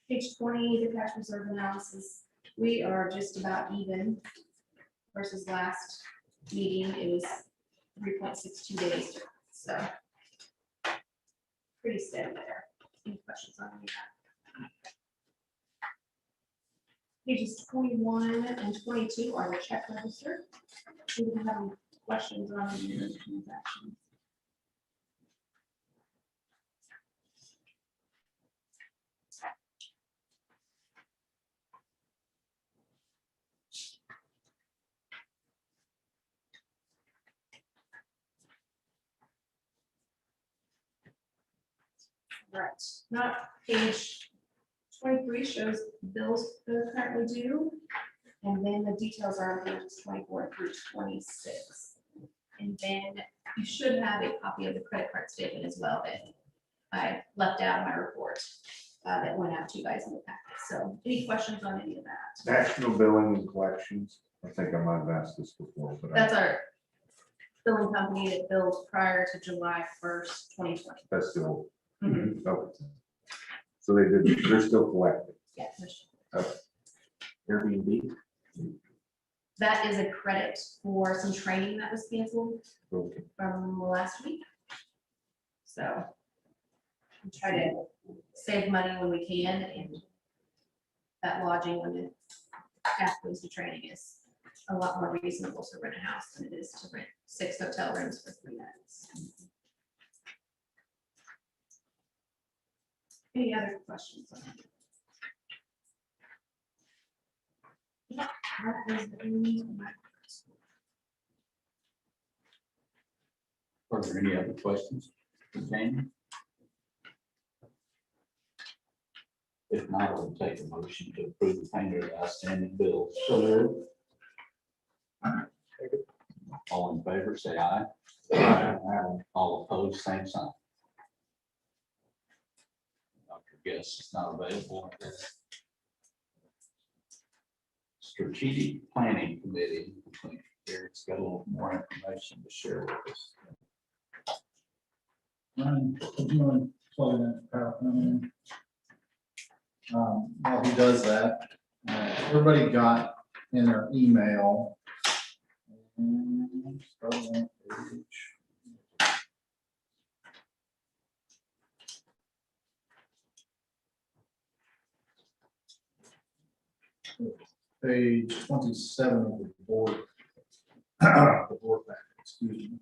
[SPEAKER 7] Page 20, the cash reserve analysis. We are just about even versus last meeting. It was 3.62 days. So pretty steady there. Any questions on any of that? Pages 21 and 22 are the check register. Do we have any questions on any of those transactions? Right, not page 23 shows bills that are currently due. And then the details are on pages 24 through 26. And then you should have a copy of the credit card statement as well that I left out in my report that went out to you guys in the packet. So any questions on any of that?
[SPEAKER 5] National billing and collections. I think I might have asked this before, but
[SPEAKER 7] That's our billing company that billed prior to July 1st, 2020.
[SPEAKER 5] that's still.
[SPEAKER 7] Mhm.
[SPEAKER 5] Okay. So they're still collecting.
[SPEAKER 7] Yeah, there's-
[SPEAKER 2] Airbnb.
[SPEAKER 7] that is a credit for some training that was canceled
[SPEAKER 5] Okay.
[SPEAKER 7] from last week. So we try to save money when we can, and that lodging when it goes to training is a lot more reasonable to rent a house than it is to rent 6 hotel rooms for 3 nights. Any other questions on it? Yeah, that is the end of my-
[SPEAKER 2] Are there any other questions for Jamie? If not, I'll take a motion to approve the payment of the outstanding bills.
[SPEAKER 1] So moved.
[SPEAKER 2] All in favor, say aye. All opposed, same sign. Dr. Guest is not available. Strategic Planning Committee. Eric's got a little more information to share with us.
[SPEAKER 4] Ryan, would you mind plugging in PowerPoint in? While he does that, everybody got in their email. Start on page 27 of the board. The board packet, excuse me.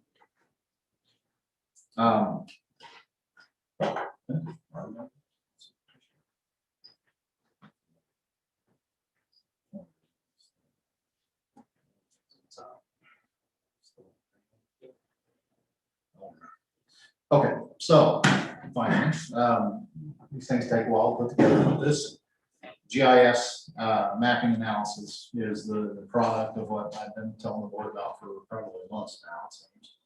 [SPEAKER 4] Okay, so finance, these things take a while to put together. This GIS mapping analysis is the product of what I've been telling the board about for probably months now, it seems.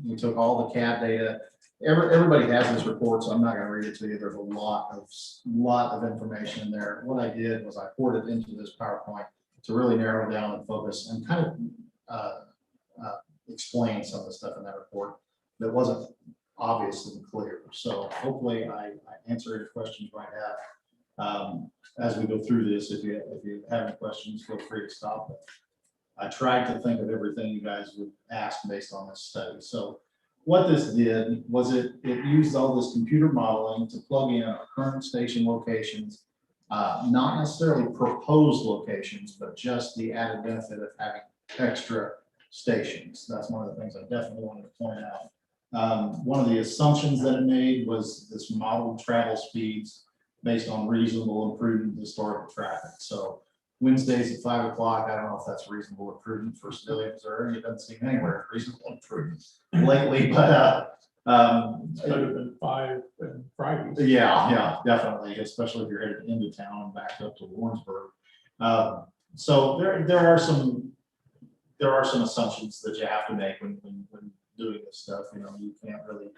[SPEAKER 4] We took all the CAD data. Everybody has this report, so I'm not going to read it to you. There's a lot of information in there. What I did was I poured it into this PowerPoint to really narrow down and focus and kind of explain some of the stuff in that report that wasn't obvious and clear. So hopefully I answer your questions right now. As we go through this, if you have any questions, feel free to stop. I tried to think of everything you guys would ask based on this study. So what this did was it used all this computer modeling to plug in our current station locations, not necessarily proposed locations, but just the added benefit of having extra stations. That's one of the things I definitely wanted to point out. One of the assumptions that it made was this modeled travel speeds based on reasonable and prudent historical traffic. So Wednesdays at 5 o'clock, I don't know if that's reasonable or prudent for Sedalia, Missouri. It doesn't seem anywhere reasonable and prudent lately, but
[SPEAKER 6] It's better than 5 and Fridays.
[SPEAKER 4] yeah, definitely, especially if you're headed into town and back up to Warrensburg. So there are some assumptions that you have to make when doing this stuff. You know, you can't really,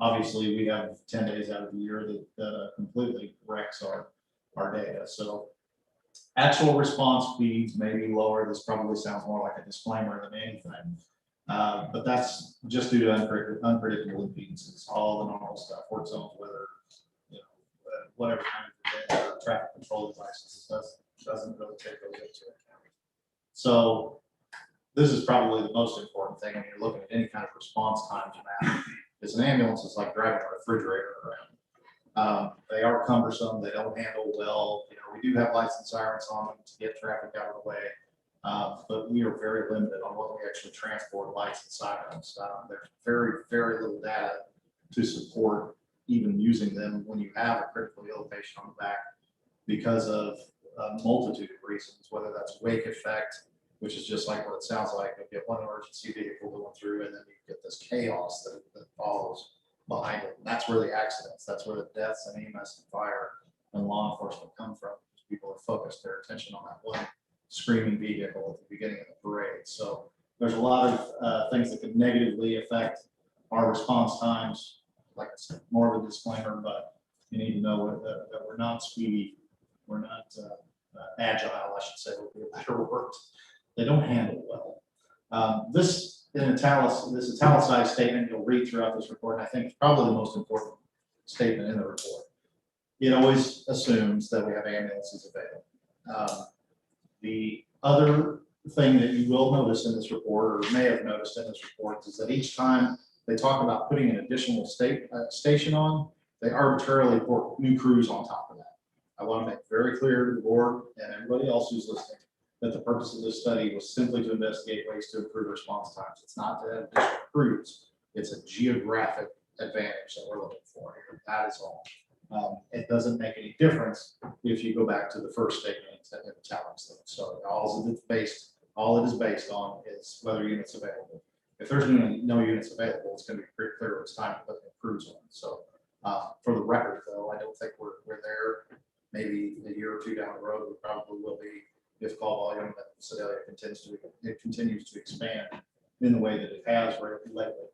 [SPEAKER 4] obviously, we have 10 days out of the year that completely wrecks our data. So actual response speeds may be lower. This probably sounds more like a disclaimer than anything. But that's just due to unpredictable impedances, all the normal stuff, work zones, weather, you know, whatever kind of traffic control devices doesn't really take those into account. So this is probably the most important thing when you're looking at any kind of response times map. Is an ambulance is like driving a refrigerator around. They are cumbersome. They don't handle well. You know, we do have lights and sirens on them to get traffic out of the way. But we are very limited on what we actually transport, lights and sirens. There's very little data to support even using them when you have a critically ill patient on the back because of a multitude of reasons, whether that's wake effect, which is just like what it sounds like. You get one emergency vehicle going through and then you get this chaos that follows behind it. And that's where the accidents, that's where the deaths and EMS and fire and law enforcement come from. People have focused their attention on that one screaming vehicle at the beginning of the parade. So there's a lot of things that could negatively affect our response times. Like I said, more of a disclaimer, but you need to know that we're not speedy. We're not agile, I should say, would be a better word. They don't handle well. This italicized statement you'll read throughout this report, and I think it's probably the most important statement in the report. It always assumes that we have ambulances available. The other thing that you will notice in this report, or may have noticed in this report, is that each time they talk about putting an additional station on, they arbitrarily put new crews on top of that. I want to make very clear to the board and everybody else who's listening that the purpose of this study was simply to investigate ways to improve response times. It's not to have additional crews. It's a geographic advantage that we're looking for here. That is all. It doesn't make any difference if you go back to the first statement in italics. So all it is based on is whether units available. If there's no units available, it's going to be pretty clear it's time to put the crews on. So for the record, though, I don't think we're there. Maybe a year or two down the road, we probably will be if call volume and Sedalia continues to expand in the way that it has lately.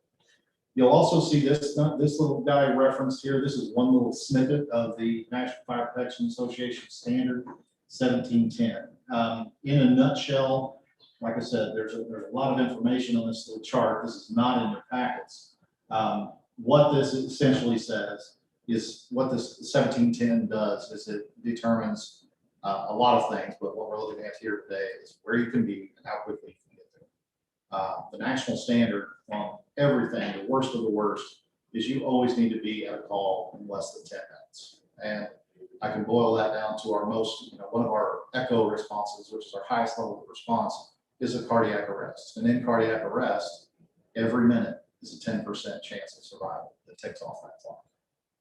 [SPEAKER 4] You'll also see this little guy referenced here. This is one little snippet of the National Fire Protection Association Standard 1710. In a nutshell, like I said, there's a lot of information on this little chart. This is not in your packets. What this essentially says is what this 1710 does is it determines a lot of things, but what we're looking at here today is where you can be and how quickly you can get there. The national standard on everything, the worst of the worst, is you always need to be at a call in less than 10 minutes. And I can boil that down to our most, one of our echo responses, which is our highest level of response, is a cardiac arrest. And in cardiac arrest, every minute is a 10% chance of survival that takes off that clock.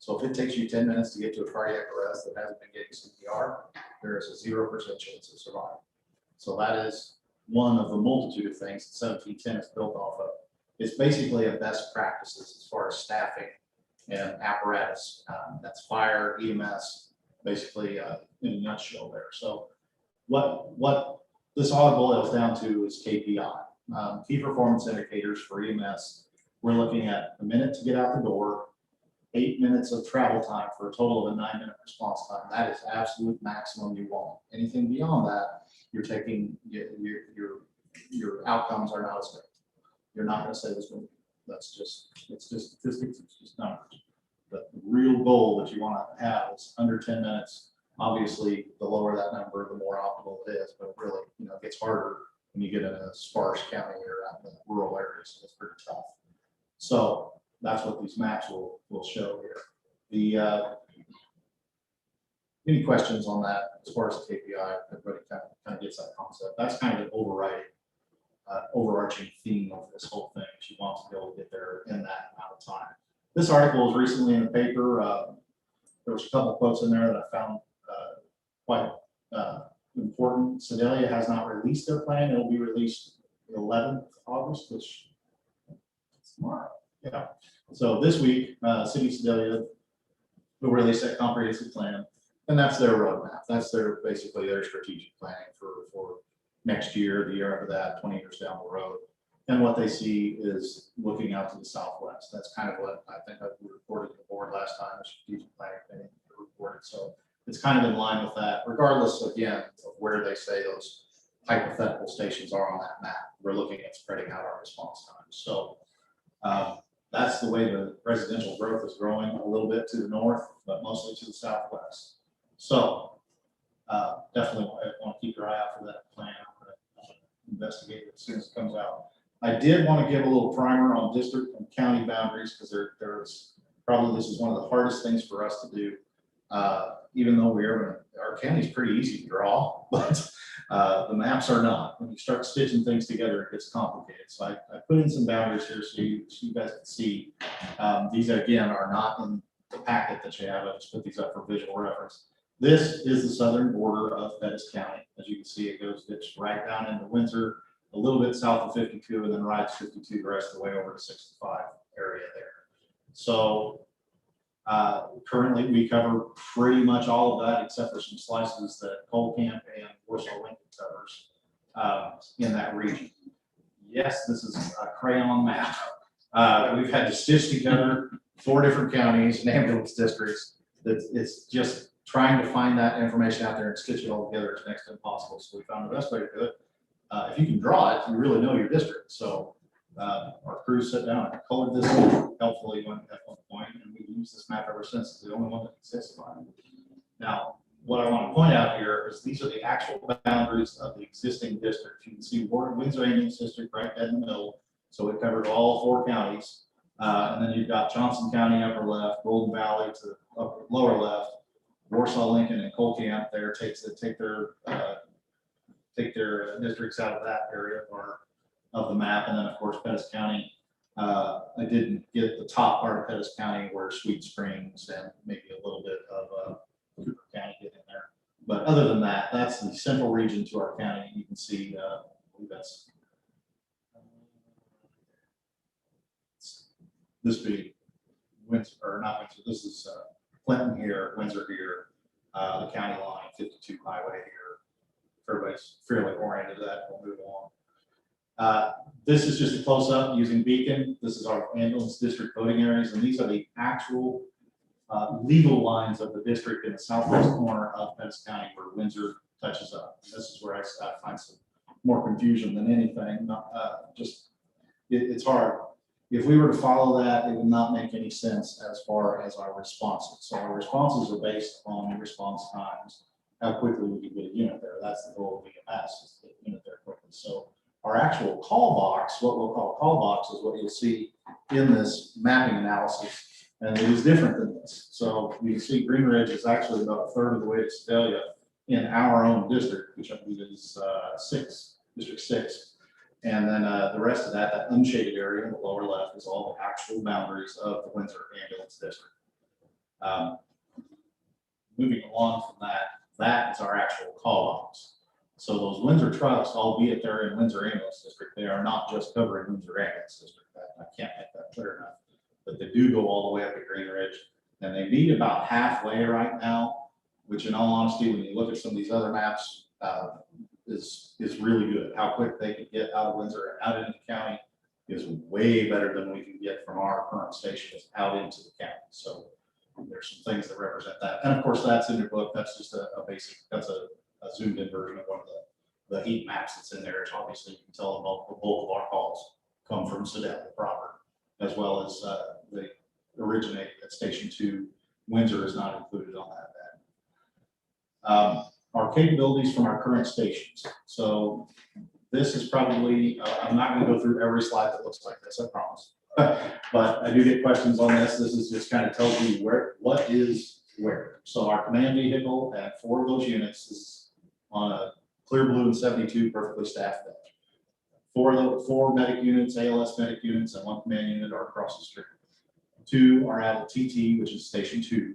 [SPEAKER 4] So if it takes you 10 minutes to get to a cardiac arrest that hasn't been getting CPR, there is a 0% chance of survival. So that is one of the multitude of things that 1710 is built off of. It's basically a best practices as far as staffing and apparatus. That's fire, EMS, basically in a nutshell there. So what this all boils down to is KPI, key performance indicators for EMS. We're looking at a minute to get out the door, 8 minutes of travel time for a total of a 9-minute response time. That is absolute maximum you want. Anything beyond that, you're taking your outcomes are not as good. You're not going to say this one. It's just statistics. It's just numbers. But the real goal that you want to have is under 10 minutes. Obviously, the lower that number, the more optimal it is. But really, it gets harder when you get in a sparse county or out in the rural areas. It's pretty tough. So that's what these maps will show here. The any questions on that as far as the KPI? Everybody kind of gets that concept. That's kind of an overriding overarching theme of this whole thing. She wants to be able to get there in that amount of time. This article was recently in the paper. There was a couple of quotes in there that I found quite important. Sedalia has not released their plan. It will be released the 11th of August, which is tomorrow. Yeah. So this week, City of Sedalia will release that comprehensive plan, and that's their roadmap. That's basically their strategic planning for next year, the year after that, 20 years down the road. And what they see is looking out to the southwest. That's kind of what I think I reported to the board last time, the strategic planning committee reported. So it's kind of in line with that, regardless, again, of where they say those hypothetical stations are on that map. We're looking at spreading out our response times. So that's the way the residential growth is growing, a little bit to the north, but mostly to the southwest. So definitely want to keep your eye out for that plan. I'm going to investigate it as soon as it comes out. I did want to give a little primer on district and county boundaries, because there's probably, this is one of the hardest things for us to do. Even though our county is pretty easy to draw, but the maps are not. When you start stitching things together, it gets complicated. So I put in some boundaries here so you guys can see. These again are not in the packet that you have. I just put these up for visual reference. This is the southern border of Pettis County. As you can see, it goes right down into Windsor, a little bit south of 52, and then rides 52 the rest of the way over to 65 area there. So currently we cover pretty much all of that, except for some slices that Cole Camp and Warsaw Lincoln covers in that region. Yes, this is a crayon map. We've had to stitch together 4 different counties and ambulance districts. It's just trying to find that information out there and stitch it all together is next to impossible. So we found the best way to do it. If you can draw it, you really know your district. So our crews sat down and colored this helpfully at one point, and we've used this map ever since. It's the only one that exists. Now, what I want to point out here is these are the actual boundaries of the existing district. You can see Windsor Ambulance District right dead in the middle. So it covered all 4 counties. And then you've got Johnson County upper left, Golden Valley to lower left, Warsaw, Lincoln, and Cole Camp there take their districts out of that area of the map. And then of course Pettis County. I didn't get the top part of Pettis County where Sweet Springs and maybe a little bit of Cooper County get in there. But other than that, that's the central region to our county. You can see that's this being Windsor, or not Windsor. This is Clinton here, Windsor here, the county line, 52 highway here. If everybody's fairly oriented to that, we'll move on. This is just a close-up using Beacon. This is our ambulance district voting areas, and these are the actual legal lines of the district in the southwest corner of Pettis County where Windsor touches up. And this is where I find some more confusion than anything. It's hard. If we were to follow that, it would not make any sense as far as our responses. So our responses are based on response times, how quickly we can get a unit there. That's the goal of EMS, is to get a unit there quickly. So our actual call box, what we'll call call box, is what you'll see in this mapping analysis. And it is different than this. So you can see Green Ridge is actually about a third of the way to Sedalia in our own district, which I believe is District 6. And then the rest of that unshaded area in the lower left is all the actual boundaries of the Windsor Ambulance District. Moving along from that is our actual call box. So those Windsor trucks, albeit they're in Windsor Ambulance District, they are not just covering Windsor Ambulance District. I can't make that clear enough. But they do go all the way up to Green Ridge, and they meet about halfway right now, which in all honesty, when you look at some of these other maps, is really good. How quick they can get out of Windsor and out into the county is way better than we can get from our current stations out into the county. So there's some things that represent that. And of course, that's in your book. That's just a basic, that's a zoomed in version of one of the heat maps that's in there. It's obviously, you can tell the bulk of our calls come from Sedalia proper, as well as they originate at Station 2. Windsor is not included on that bed. Our capabilities from our current stations. So this is probably, I'm not going to go through every slide that looks like this, I promise. But I do get questions on this. This is just kind of tells you what is where. So our command vehicle at 4 of those units is on a Clear Blue and 72 perfectly staffed bed. four medic units, ALS medic units, and one command unit are across the street. 2 are out at TT, which is Station 2,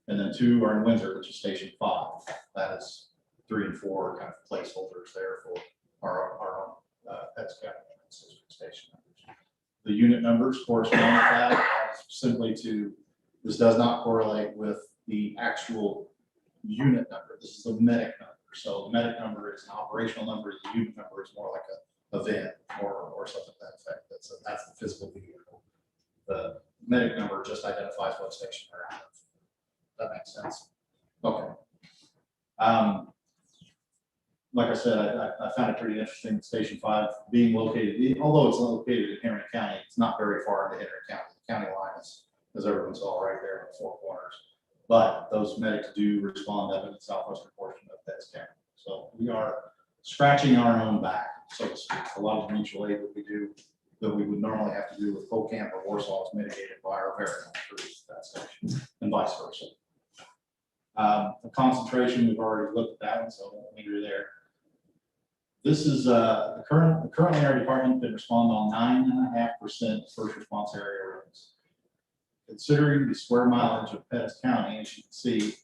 [SPEAKER 4] and then 2 are in Windsor, which is Station 5. That is 3 and 4 kind of placeholders there for our Pettis County station numbers. The unit numbers correspond with that, simply to, this does not correlate with the actual unit number. This is the medic number. So the medic number is an operational number. The unit number is more like a VIII or something to that effect. That's the physical vehicle. The medic number just identifies what station they're out of. That makes sense. Okay. Like I said, I found it pretty interesting. Station 5 being located, although it's located in Henry County, it's not very far into Henry County. The county line is, as everyone saw, right there in the 4 corners. But those medics do respond up in the southwestern portion of Pettis County. So we are scratching our own back, so to speak. A lot of the mutual aid that we do, that we would normally have to do with Cole Camp or Warsaw, is mitigated by our very own crews at that station, and vice versa. The concentration, we've already looked at that one, so I won't linger there. This is currently our department can respond on 9.5% first response area roads. Considering the square mileage of Pettis County, as you can see,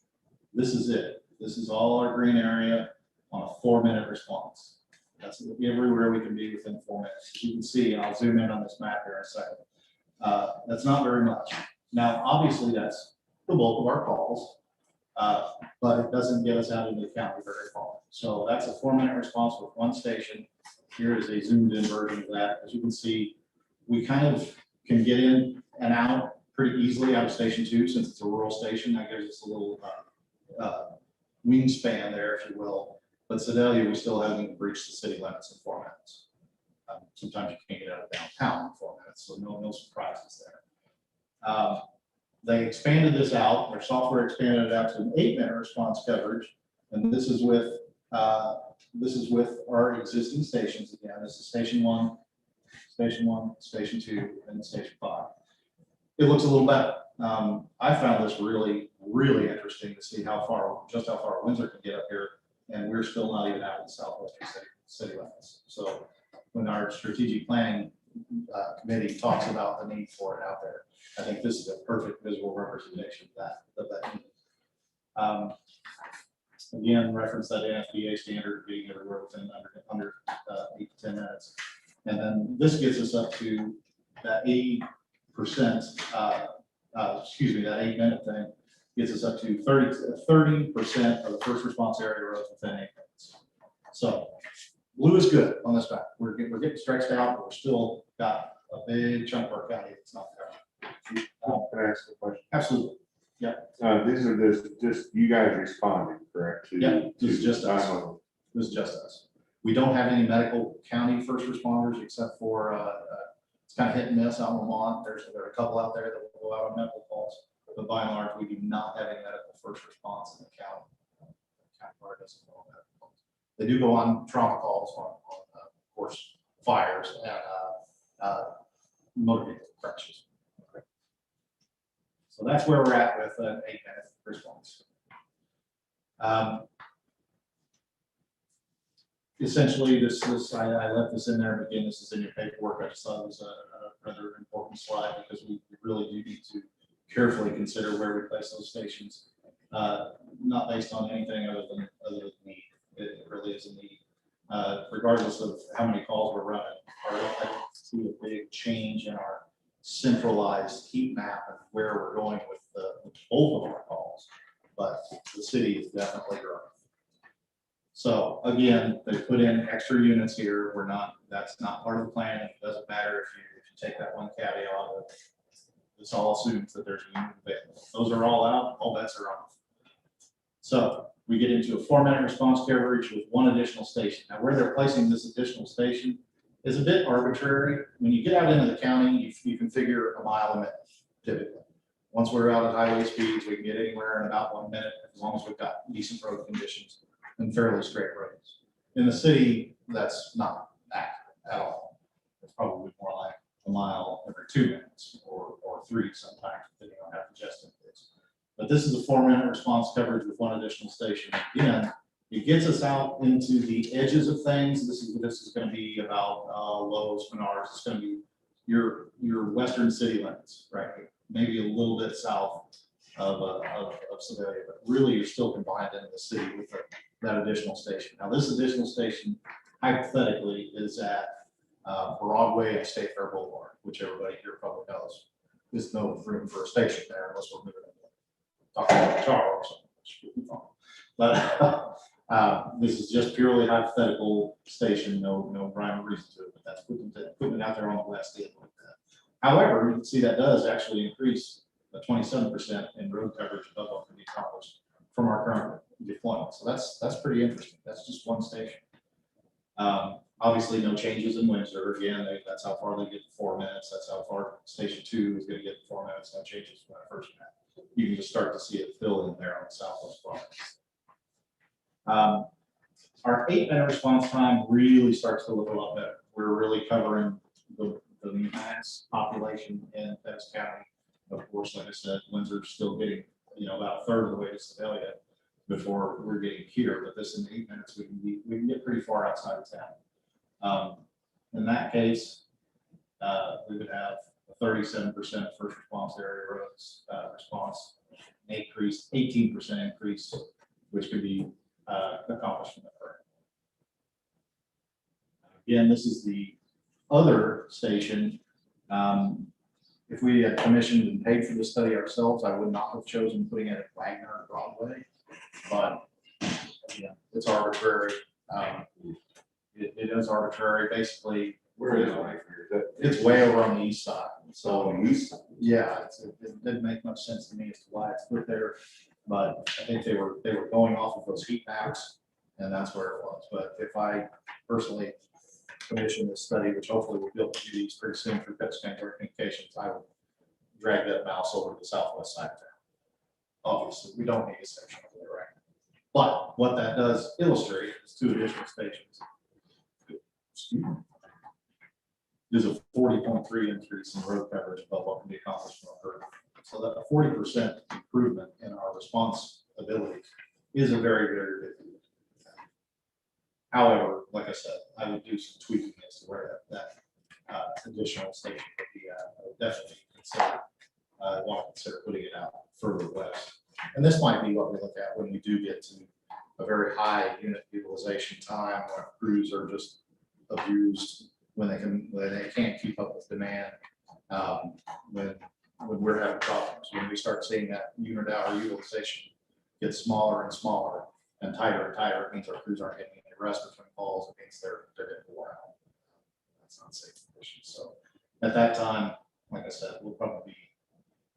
[SPEAKER 4] this is it. This is all our green area on a 4-minute response. That's everywhere we can be within 4 minutes. As you can see, and I'll zoom in on this map here in a second. That's not very much. Now, obviously, that's the bulk of our calls, but it doesn't get us out into the county very far. So that's a 4-minute response with 1 station. Here is a zoomed in version of that. As you can see, we kind of can get in and out pretty easily out of Station 2, since it's a rural station. That gives us a little wingspan there, if you will. But Sedalia, we still haven't breached the city limits in 4 minutes. Sometimes you can't get out of downtown in 4 minutes, so no surprises there. They expanded this out. Their software expanded it out to an 8-minute response coverage, and this is with our existing stations. Again, this is Station 1, Station 2, and Station 5. It looks a little better. I found this really interesting to see how far Windsor can get up here, and we're still not even out in the southwestern city limits. So when our strategic planning committee talks about the need for it out there, I think this is a perfect visual representation of that need. Again, reference that NFPA standard being everywhere within under 8 to 10 minutes. And then this gets us up to that 80%, that 8-minute thing gets us up to 30% of the first response area roads within 8 minutes. So blue is good on this map. We're getting stretched out, but we're still got a big chunk of our county that's not covered.
[SPEAKER 5] Can I ask a question?
[SPEAKER 4] Absolutely. Yeah.
[SPEAKER 5] These are just you guys responding, correct?
[SPEAKER 4] Yeah, this is just us. This is just us. We don't have any medical county first responders except for it's kind of hit and miss out in Lamont. There are a couple out there that will go out on medical calls, but by and large, we do not have any medical first response in the county. County bar doesn't go on medical calls. They do go on trauma calls on of course, fires and motor vehicle crashes. Okay. So that's where we're at with an 8-minute response. Essentially, I left this in there, but again, this is in your paperwork. I just thought it was a rather important slide because we really do need to carefully consider where we place those stations, not based on anything other than need. It really is a need, regardless of how many calls we're running. I don't see a big change in our centralized heat map of where we're going with both of our calls, but the city is definitely growing. So again, they put in extra units here. That's not part of the plan. It doesn't matter if you take that one caveat out of it. This all assumes that there's a unit available. Those are all out, all bets are off. So we get into a 4-minute response coverage with 1 additional station. Now where they're placing this additional station is a bit arbitrary. When you get out into the county, you can figure a mile a minute, typically. Once we're out at highway speeds, we can get anywhere in about 1 minute, as long as we've got decent road conditions and fairly straight roads. In the city, that's not accurate at all. It's probably more like a mile every 2 minutes or 3 sometimes, depending on how congested it is. But this is a 4-minute response coverage with 1 additional station. Again, It gets us out into the edges of things. This is going to be about Lowe's, Menards. It's going to be your western city limits, right? Maybe a little bit south of Sedalia, but really you're still combined into the city with that additional station. Now, this additional station hypothetically is at Broadway and State Fair Boulevard, which everybody here probably knows. There's no room for a station there unless we're moving it. Talking about Charles, which would be fun. But this is just purely hypothetical station, no rhyme or reason to it, but that's putting it out there on the west end like that. However, you can see that does actually increase the 27% in road coverage above what can be accomplished from our current deployment. So that's pretty interesting. That's just one station. Obviously, no changes in Windsor. Again, that's how far they get in 4 minutes. That's how far Station 2 is going to get in 4 minutes. No changes from our first map. You can just start to see it fill in there on the southwest front. Our 8-minute response time really starts to look a lot better. We're really covering the mass population in Pettis County. Of course, like I said, Windsor's still getting, about a third of the way to Sedalia before we're getting here. But this in 8 minutes, we can get pretty far outside of town. In that case, we would have a 37% first response area roads response, increase, 18% increase, which could be accomplished in the current. Again, this is the other station. If we had commissioned and paid for the study ourselves, I would not have chosen putting it at Wagner or Broadway, but it's arbitrary. It is arbitrary. Basically,
[SPEAKER 5] Where is Wagner?
[SPEAKER 4] it's way over on the east side. So
[SPEAKER 5] On the east side.
[SPEAKER 4] yeah, it didn't make much sense to me as to why it's put there, but I think they were going off of those heat maps, and that's where it was. But if I personally commission this study, which hopefully we'll be able to do these pretty soon through Pettis County Communications, I would drag that mouse over to the southwest side of town. Obviously, we don't need a section over there right now. But what that does illustrate is 2 additional stations. There's a 40.3 increase in road coverage above what can be accomplished from a herd. So that a 40% improvement in our response ability is a very, very big deal. However, like I said, I would do some tweaking as to where that additional station would be at. I would definitely consider, want to consider putting it out further west. And this might be what we look at when we do get to a very high unit utilization time, when crews are just abused, when they can't keep up with demand, when we're having problems, when we start seeing that unit hour utilization get smaller and smaller and tighter, it means our crews aren't getting any rest between calls. It means they're getting worn out. That's not safe conditions. So at that time, like I said, we'll probably be,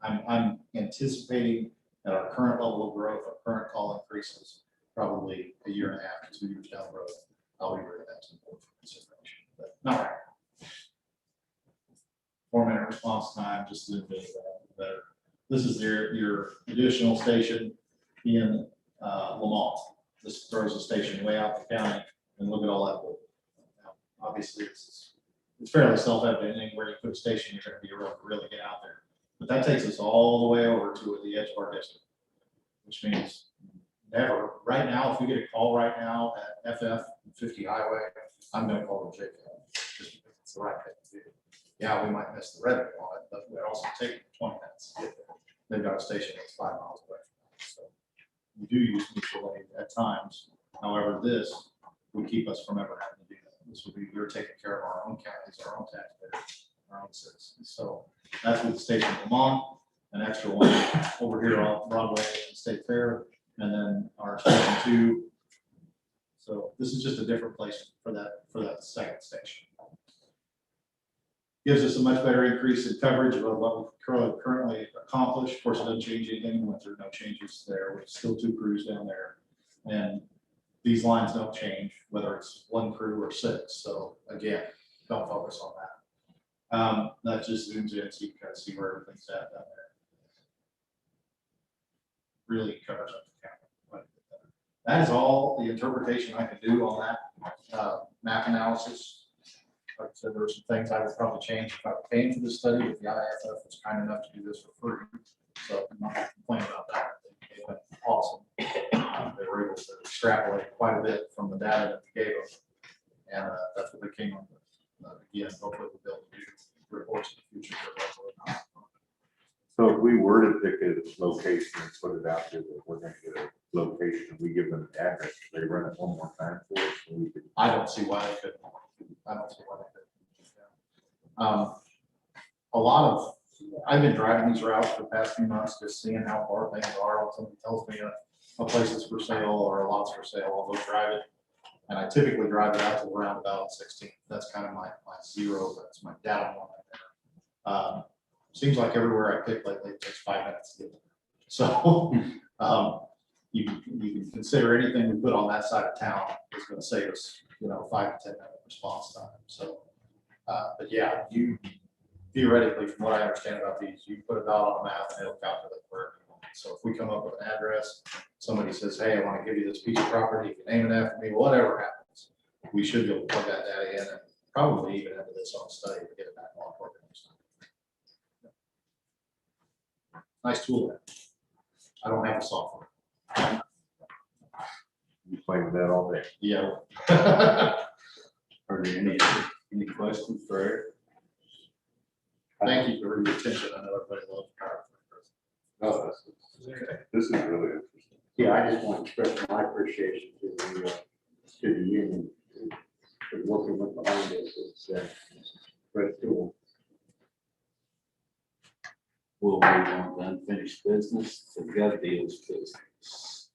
[SPEAKER 4] I'm anticipating at our current level of growth, our current call increases, probably a year and a half to 2 years down the road, I'll be ready to have some more consideration, but not right now. 4-minute response time, just a little bit better. This is your additional station in Lamont. This throws a station way out the county, and look at all that wood. Now, obviously, it's fairly self-evident. Anywhere you put a station, you're going to be able to really get out there. But that takes us all the way over to the edge of our district, which means never. Right now, if we get a call right now at FF 50 Highway, I'm going to call the JCO just because it's the right thing to do. Yeah, we might miss the revenue on it, but we also take 20 minutes to get there. They've got a station that's 5 miles away from us. So we do use mutual aid at times. However, this would keep us from ever having to do that. This would be, we're taking care of our own counties, our own taxpayers, our own citizens. So that's with the station in Lamont, an extra one over here on Broadway and State Fair, and then our station 2. So this is just a different place for that second station. Gives us a much better increase in coverage of what we've currently accomplished. Of course, it doesn't change anything in Windsor, no changes there. We're still 2 crews down there. And these lines don't change, whether it's 1 crew or 6. So again, don't focus on that. That just zooms in so you can kind of see where everything's at down there. Really covers up the county. That is all the interpretation I can do on that map analysis. Like I said, there were some things I would probably change if I were paying for this study, but the IFF was kind enough to do this for free. So I'm not going to complain about that. They went awesome. They were able to extrapolate quite a bit from the data that we gave them. And that's what they came up with. Again, hopefully we'll be able to do reports in the future.
[SPEAKER 5] So if we were to pick a location and put it out there that we're gonna get a location, we give them an address, they run it one more time for us, and we could.
[SPEAKER 4] I don't see why they couldn't. I don't see why they couldn't. A lot of, I've been driving these routes for the past few months, just seeing how far things are. When somebody tells me a place is for sale or a lot's for sale, I'll go drive it. And I typically drive it out to the roundabout on 16. That's kind of my zero, that's my data one right there. Seems like everywhere I pick lately, it takes 5 minutes to get there. So you can consider anything we put on that side of town is going to save us, 5 to 10 minute response time. So, but yeah, you theoretically, from what I understand about these, you put it out on a map and it'll calculate where. So if we come up with an address, somebody says, hey, I want to give you this piece of property, you can name it after me, whatever happens, we should be able to plug that data in and probably even into this on study to get it back on program. Nice tool. I don't have the software.
[SPEAKER 5] You play with that all day.
[SPEAKER 4] Yeah.
[SPEAKER 2] Are there any questions for Eric?
[SPEAKER 4] Thank you for your attention. I know everybody loves power.
[SPEAKER 5] No, this is really interesting.
[SPEAKER 1] Yeah, I just want to express my appreciation to the union for working with behind this. It's a great tool.
[SPEAKER 2] We'll move on to unfinished business, the gov deals business.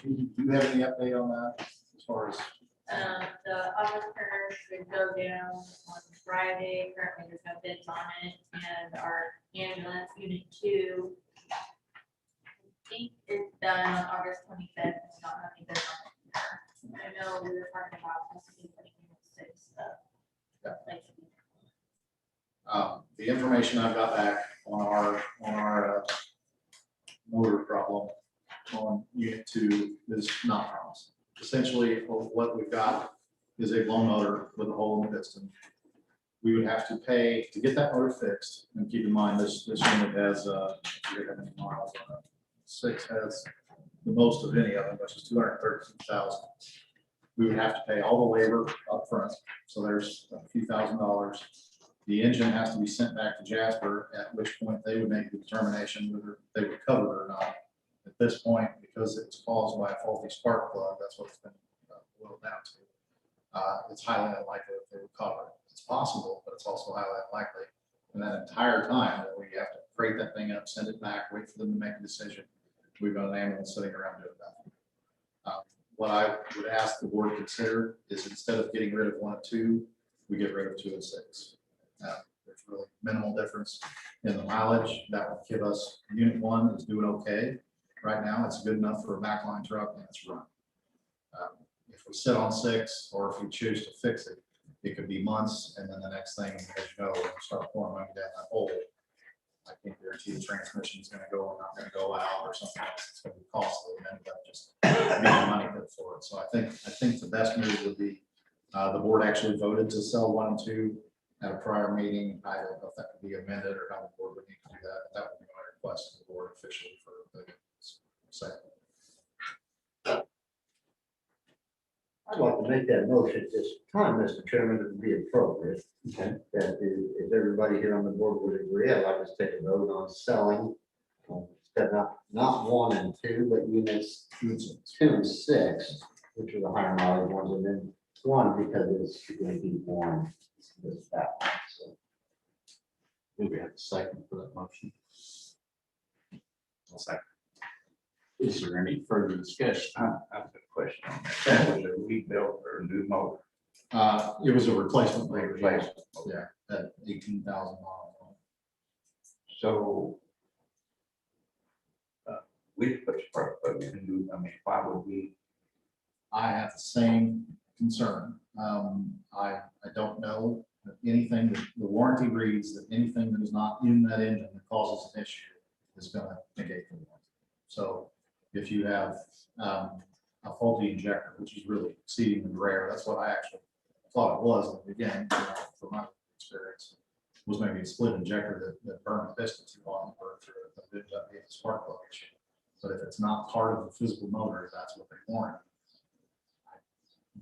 [SPEAKER 4] Do you have any update on that as far as?
[SPEAKER 3] The office printer should go down on Friday. Currently, there's no bids on it, and our ambulance unit 2, I think is done on August 25th. It's not having bids on it. I know we were talking about possibly putting in 6 stuff.
[SPEAKER 4] The information I've got back on our motor problem on unit 2 is not promising. Essentially, what we've got is a blown motor with a hole in the piston. We would have to pay to get that motor fixed, and keep in mind, this unit has, I forget how many miles on it. 6 has the most of any of them, which is 213,000. We would have to pay all the labor up front, so there's a few $1,000s. The engine has to be sent back to Jasper, at which point they would make the determination whether they would cover it or not. At this point, because it's caused by a faulty spark plug, that's what it's been boiled down to. It's highly unlikely that they would cover it. It's possible, but it's also highly unlikely. And that entire time that we have to freight that thing up, send it back, wait for them to make a decision, we've got an ambulance sitting around doing that. What I would ask the board to consider is, instead of getting rid of 1 and 2, we get rid of 2 and 6. There's really minimal difference in the mileage. That would give us, unit 1 is doing okay. Right now, it's good enough for a backline truck and it's run. If we sit on 6, or if we choose to fix it, it could be months, and then the next thing, as you know, we'll start pouring money down that hole. I can't guarantee the transmission is going to go or not going to go out, or something else. It's going to be costly, and then we got just getting money for it. So I think the best move would be, the board actually voted to sell 1 and 2 at a prior meeting. I don't know if that could be amended or how the board would need to do that. But that would be my request to the board officially for the second.
[SPEAKER 1] I'd like to make that motion at this time, Mr. Chairman, it would be appropriate.
[SPEAKER 2] Okay.
[SPEAKER 1] That if everybody here on the board would agree, I'd like us to take a vote on selling, not 1 and 2, but units 2 and 6, which are the higher mileage ones, and then 1 because it's going to be born this that one. So
[SPEAKER 2] Do we have a second for that motion?
[SPEAKER 5] I'll second.
[SPEAKER 2] Is there any further discussion?
[SPEAKER 8] I have a question on that. That was a rebuilt or a new motor.
[SPEAKER 4] It was a replacement motor.
[SPEAKER 8] Replacement.
[SPEAKER 4] Yeah, at 18,000 miles.
[SPEAKER 8] So we put spark plug in, new. I mean, why would we?
[SPEAKER 4] I have the same concern. I don't know that anything, that the warranty reads that anything that is not in that engine that causes an issue is going to negate the warranty. So if you have a faulty injector, which is really exceedingly rare, that's what I actually thought it was at the beginning, from my experience. was maybe a split injector that burned the piston too long, or that ended up being a spark plug issue. But if it's not part of the physical motor, that's what they warrant. I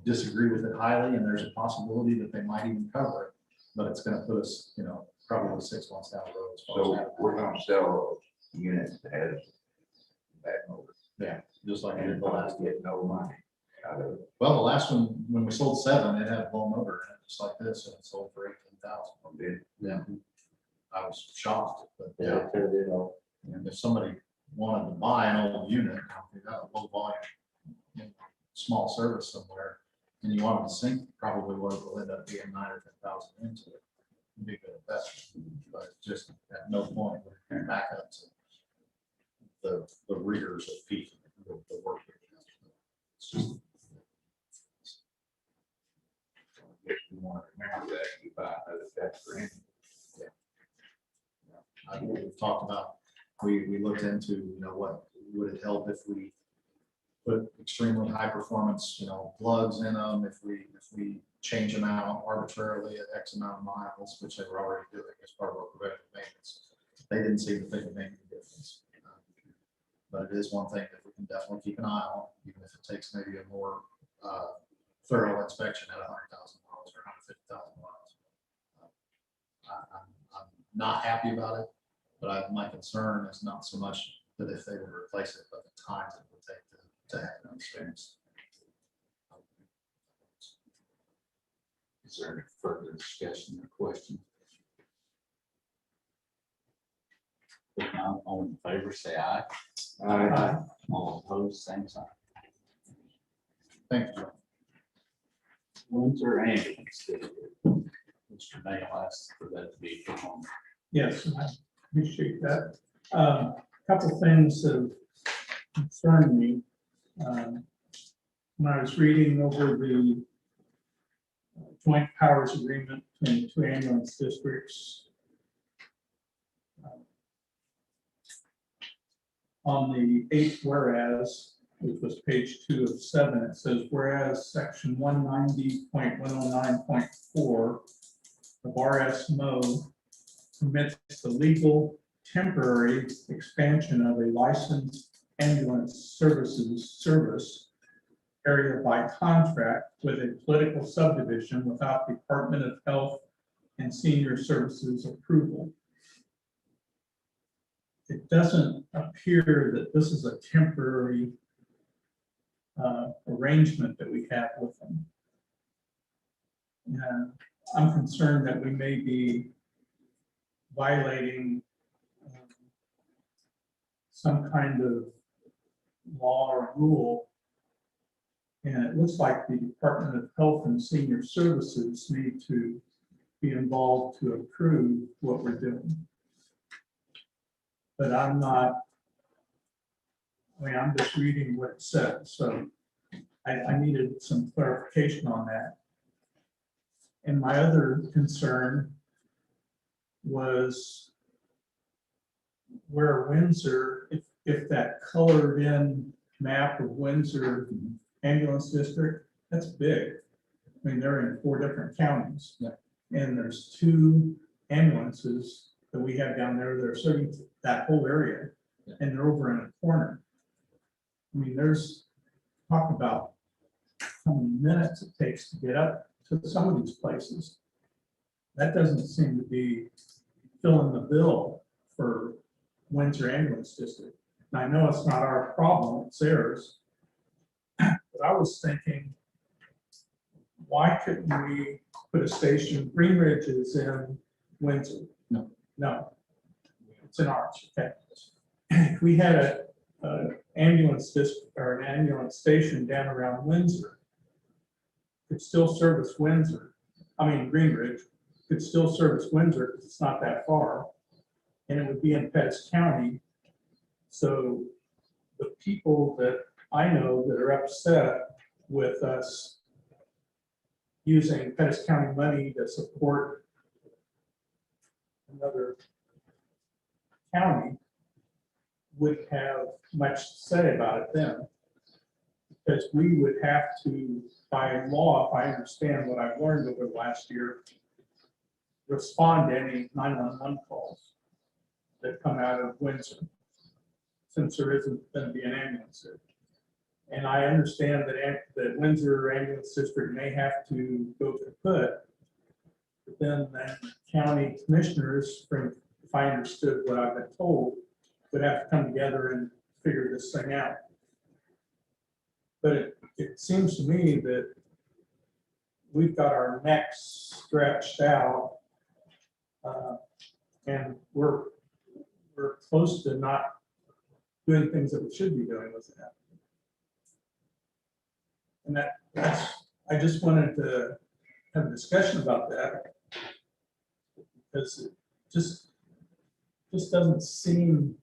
[SPEAKER 4] disagree with it highly, and there's a possibility that they might even cover it, but it's gonna put us, you know, probably 6 months down the road. as far as
[SPEAKER 8] So
[SPEAKER 4] that.
[SPEAKER 8] we're gonna sell a unit that has back motor.
[SPEAKER 4] Yeah, just like I did
[SPEAKER 8] And
[SPEAKER 4] the last.
[SPEAKER 8] get no money out of it.
[SPEAKER 4] Well, the last one, when we sold 7, it had a blown motor in it, just like this, and it sold for 18,000.
[SPEAKER 8] Did-
[SPEAKER 4] Yeah. I was shocked, but
[SPEAKER 1] Yeah, turned it off.
[SPEAKER 4] and if somebody wanted to buy an old unit, you got a low volume, you know, small service somewhere, and you wanted to sink, probably will end up being 9 or 10,000 into it. It'd be good at best, but just at no point would it back up to the rigors of peak, the work. that we have to do. It's just.
[SPEAKER 8] If you want to remember that, you buy another Chapter in.
[SPEAKER 4] We've talked about, we looked into, you know, what would it help if we put extremely high performance, you know, plugs in them, if we change them out arbitrarily at X amount of miles, which they were already doing as part of our preventive maintenance. They didn't seem to think it made any difference. But it is one thing that we can definitely keep an eye on, even if it takes maybe a more thorough inspection at 100,000 miles or 150,000 miles. I'm not happy about it, but my concern is not so much that if they would replace it, but the time it would take to have it understands.
[SPEAKER 2] Is there any further discussion or question? If not, all in favor, say aye. All opposed, same sign.
[SPEAKER 4] Thank you, Joe.
[SPEAKER 2] Windsor ambulance. Mr. Nail asked for that to be put on.
[SPEAKER 6] Yes, and I appreciate that. Couple things have concerned me. When I was reading over the joint powers agreement between the 2 ambulance districts, on the 8th whereas, which was page 2 of 7, it says, whereas section 190.109.4 of RSMO permits the legal temporary expansion of a licensed ambulance service area by contract with a political subdivision without Department of Health and Senior Services approval. It doesn't appear that this is a temporary arrangement that we have with them. And I'm concerned that we may be violating some kind of law or rule. And it looks like the Department of Health and Senior Services need to be involved to approve what we're doing. But I'm not, I'm just reading what it says, so I needed some clarification on that. And my other concern was where Windsor, if that colored in map of Windsor ambulance district, that's big. I mean, they're in 4 different counties.
[SPEAKER 4] Yeah.
[SPEAKER 6] And there's 2 ambulances that we have down there that are serving that whole area.
[SPEAKER 4] Yeah.
[SPEAKER 6] And they're over in a corner. I mean, there's talk about how many minutes it takes to get up to some of these places. That doesn't seem to be filling the bill for Windsor Ambulance District. And I know it's not our problem, it's theirs. But I was thinking, why couldn't we put a station, Green Ridge is in Windsor? No, it's in ours, okay. If we had a ambulance district or an ambulance station down around Windsor, could still service Windsor. Green Ridge could still service Windsor because it's not that far. And it would be in Pettis County. So the people that I know that are upset with us using Pettis County money to support another county would have much to say about it then. Because we would have to, by law, if I understand what I've learned over the last year, respond to any 911 calls that come out of Windsor, since there isn't going to be an ambulance there. And I understand that Windsor Ambulance District may have to go kaput, but then the county commissioners, from, if I understood what I've been told, would have to come together and figure this thing out. But it seems to me that we've got our necks stretched out, and we're close to not doing things that we should be doing with that. And I just wanted to have a discussion about that, because it just doesn't seem,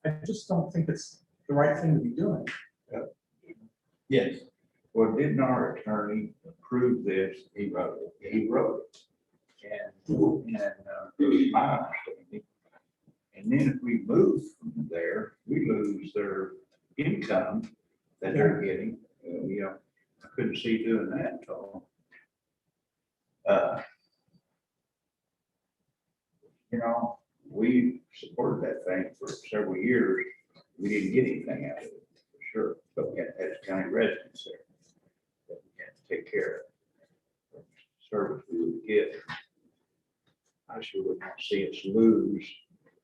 [SPEAKER 6] I just don't think it's the right thing to be doing.
[SPEAKER 2] Yes.
[SPEAKER 8] Well, didn't our attorney approve this?
[SPEAKER 2] He wrote it.
[SPEAKER 8] He wrote it. And it was my understanding. And then if we move from there, we lose their income that they're getting. You know, I couldn't see doing that at all. You know, we supported that thing for several years. We didn't get anything out of it, for sure. But we had county residents there that we had to take care of. Service we would get. I sure would not see us lose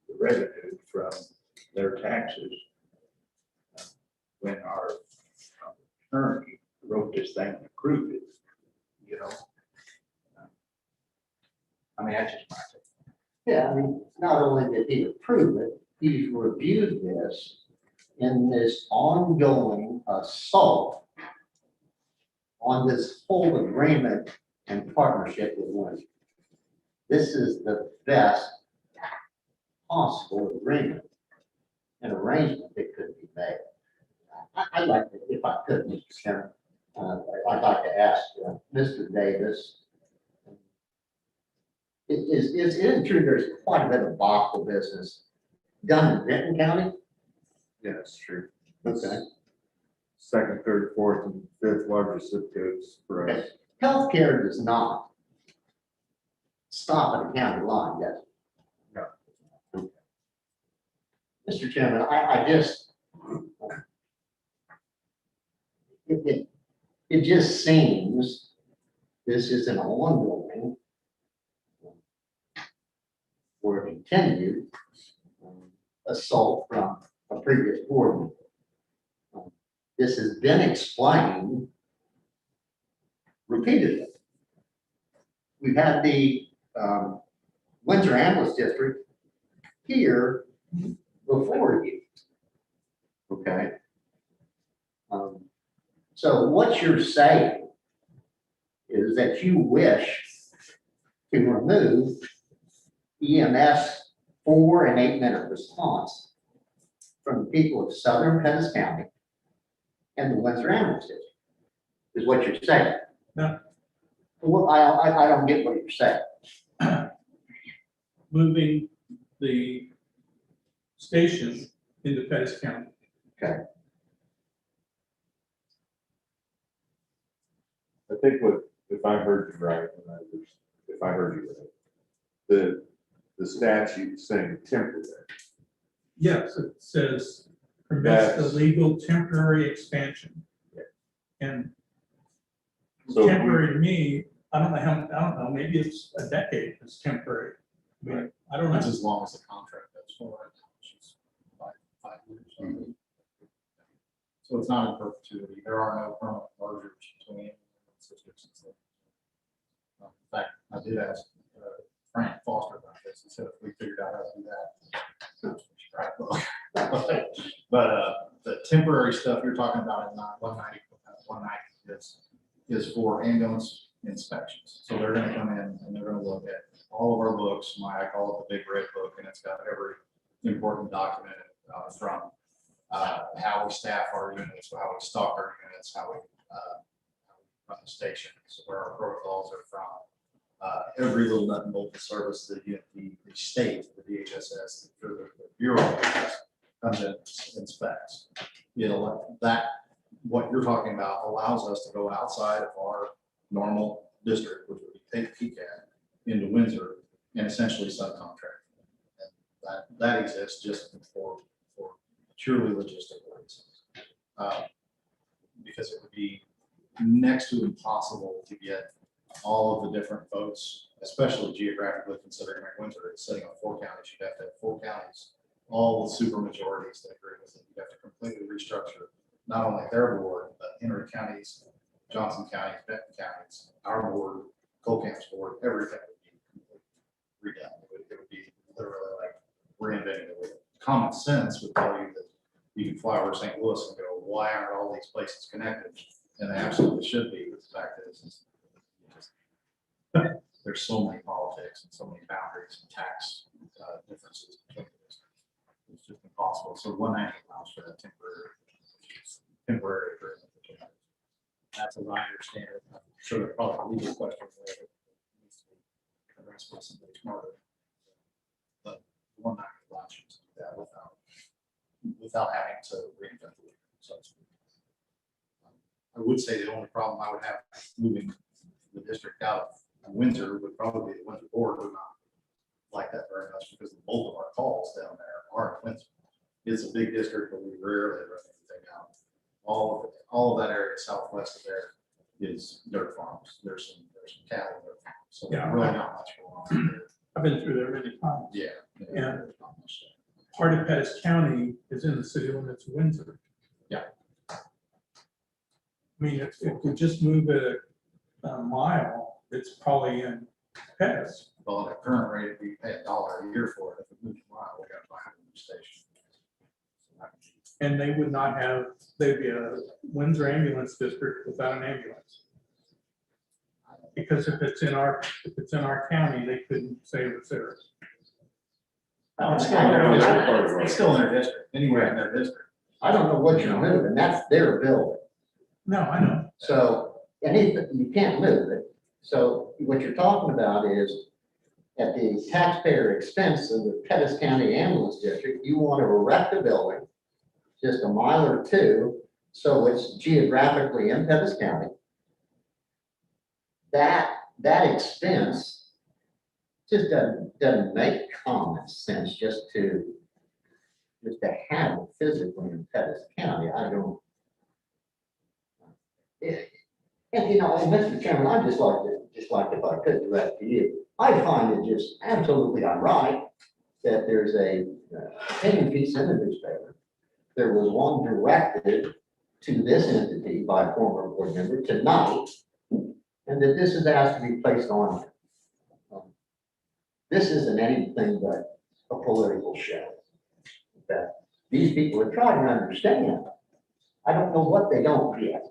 [SPEAKER 8] the revenue from their taxes when our attorney wrote this thing and approved it, you know. I mean, that's just my thing.
[SPEAKER 1] Yeah, I mean, not only did he approve it, he's reviewed this in this ongoing assault on this whole agreement and partnership with Windsor. This is the best possible agreement and arrangement that could be made. I'd like to, if I could, Mr. Chairman, I'd like to ask Mr. Davis, is it true there's quite a bit of bottle business done in Benton County?
[SPEAKER 5] Yeah, it's true.
[SPEAKER 1] Okay.
[SPEAKER 5] Second, third, fourth, and fifth largest zip codes for us.
[SPEAKER 1] Healthcare does not stop at a county line, does it?
[SPEAKER 5] No.
[SPEAKER 1] Mr. Chairman, I just, it just seems this is an ongoing or continued assault from a previous board member. This has been explained repeatedly. We've had the Windsor Ambulance District here before you. Okay. So what you're saying is that you wish to remove EMS 4 and 8 minute response from the people of Southern Pettis County and the Windsor Ambulance District, is what you're saying.
[SPEAKER 6] No.
[SPEAKER 1] Well, I don't get what you're saying.
[SPEAKER 6] Moving the station into Pettis County.
[SPEAKER 1] Okay.
[SPEAKER 5] I think what, if I heard you right, if I heard you right, the statute saying temporary.
[SPEAKER 6] Yes, it says permits the
[SPEAKER 5] That's-
[SPEAKER 6] legal temporary expansion. And
[SPEAKER 5] So we-
[SPEAKER 6] temporary to me, I don't know, maybe it's a decade is temporary. I mean, I don't
[SPEAKER 4] That's
[SPEAKER 6] know.
[SPEAKER 4] as long as the contract goes for, which is 5 years. So it's not in perpetuity. There are no permanent mergers between districts. In fact, I did ask Frank Foster about this. He said if we figured out how to do that. But the temporary stuff you're talking about in 190 is for ambulance inspections. So they're gonna come in and they're gonna look at all of our books. I call it the big red book, and it's got every important document from how we staff our units, how we stock our units, how we run the station, so where our protocols are from. Every little nut and bolt of service that the state, the DHSS, the Bureau comes in and inspects. What you're talking about allows us to go outside of our normal district, which would be PCAD, into Windsor essentially subcontract. And that exists just for purely logistical reasons. Because it would be next to impossible to get all of the different votes, especially geographically considering like Windsor is sitting on 4 counties. You'd have to have 4 counties, all the super majorities that agree with it. You'd have to completely restructure not only their board, but Henry counties, Johnson counties, Benton counties, our board, Cole Camp's board, everything would be completely redone. It would be literally like reinventing the wheel. Common sense would tell you that you can fly over St. Louis and go, why aren't all these places connected? And they absolutely should be, but the fact is there's so many politics and so many boundaries and tax differences between the districts. It's just impossible. So 190 allows for that temporary agreement. That's as I understand it. I'm sure there's probably legal questions there that needs to be addressed by somebody smarter. But 190 allows you to do that without having to reinvent the wheel. So I would say the only problem I would have moving the district out of Windsor would probably be the Windsor board would not like that very much because the bulk of our calls down there are in Windsor. It's a big district, but we rarely run anything out. All of that area southwest of there is dirt farms. There's some cattle there. So
[SPEAKER 6] Yeah.
[SPEAKER 4] really not much going on there.
[SPEAKER 6] I've been through there many times.
[SPEAKER 4] Yeah.
[SPEAKER 6] Yeah.
[SPEAKER 4] Not much there.
[SPEAKER 6] Part of Pettis County is in the city limits of Windsor.
[SPEAKER 4] Yeah.
[SPEAKER 6] I mean, if we just move it a mile, it's probably in Pettis.
[SPEAKER 4] Well, at the current rate, we pay $1 a year for it. If it moves a mile, we got to buy a new station.
[SPEAKER 6] And they would not have, they'd be a Windsor ambulance district without an ambulance. Because if it's in our county, they couldn't say it was theirs.
[SPEAKER 4] It's still in their district. It's still in their district, anywhere in their district.
[SPEAKER 1] I don't know what you're moving, that's their building.
[SPEAKER 6] No, I know.
[SPEAKER 1] So anything, you can't move it. So what you're talking about is at the taxpayer expense of the Pettis County Ambulance District, you want to erect a building just a mile or 2, so it's geographically in Pettis County. That expense just doesn't make common sense just to have it physically in Pettis County. I don't. And you know, and Mr. Chairman, I'd just like if I could direct to you, I find it just absolutely ironic that there's a opinion piece in the newspaper. There was one directed to this entity by a former board member tonight, and that this is asked to be placed on. This isn't anything but a political show. That these people are trying to understand. I don't know what they don't get.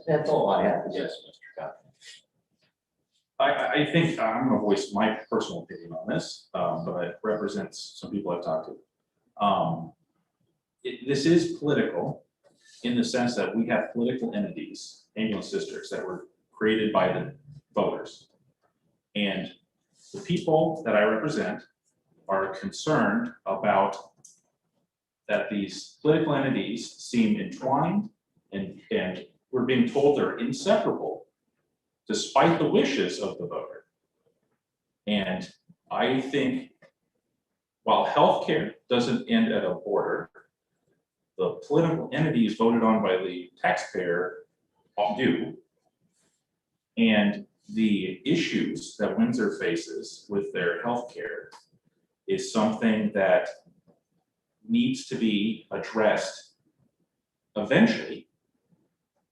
[SPEAKER 1] That's all I have to say.
[SPEAKER 9] Yes, Mr. Cotton. I think I'm gonna voice my personal opinion on this, but it represents some people I've talked to. This is political in the sense that we have political entities, ambulance districts that were created by the voters. And the people that I represent are concerned about that these political entities seem entwined and we're being told they're inseparable despite the wishes of the voter. And I think while healthcare doesn't end at a border, the political entities voted on by the taxpayer do. And the issues that Windsor faces with their healthcare is something that needs to be addressed eventually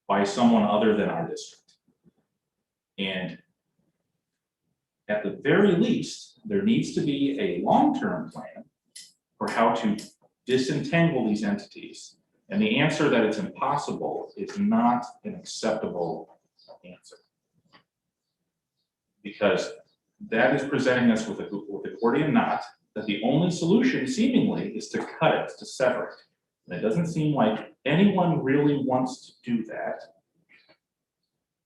[SPEAKER 9] by someone other than our district. And at the very least, there needs to be a long-term plan for how to disentangle these entities. And the answer that it's impossible is not an acceptable answer. Because that is presenting us with a Gordian knot that the only solution seemingly is to cut it, to sever it. And it doesn't seem like anyone really wants to do that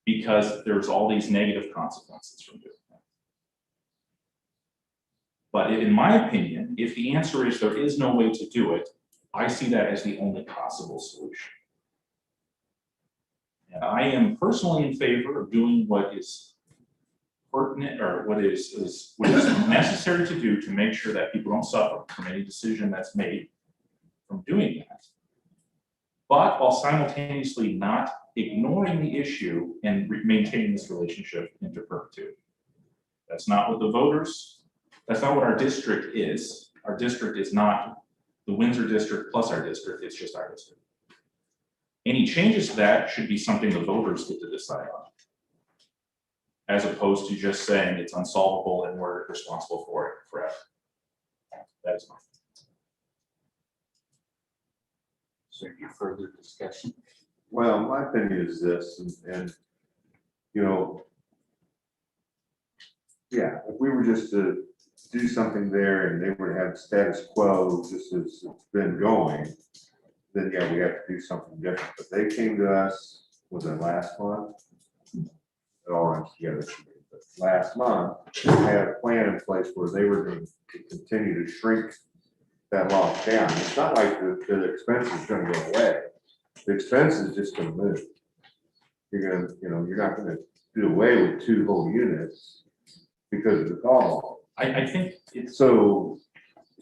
[SPEAKER 9] because there's all these negative consequences from doing that. But in my opinion, if the answer is there is no way to do it, I see that as the only possible solution. And I am personally in favor of doing what is pertinent or what is necessary to do to make sure that people don't suffer from any decision that's made from doing that. But while simultaneously not ignoring the issue and maintaining this relationship into perpetuity. That's not what the voters, that's not what our district is. Our district is not the Windsor district plus our district, it's just our district. Any changes to that should be something the voters get to decide on, as opposed to just saying it's unsolvable and we're responsible for it forever. That is my.
[SPEAKER 2] Is there any further discussion?
[SPEAKER 5] Well, my opinion is this, and you know, yeah, if we were just to do something there and they would have status quo just as it's been going, then yeah, we have to do something different. But they came to us, was it last month? It all runs together. But last month, they had a plan in place where they were going to continue to shrink that loss down. It's not like the expense is going to go away. The expense is just going to move. You're going to, you know, you're not going to do away with 2 whole units because of the call.
[SPEAKER 9] I think it's.
[SPEAKER 5] So,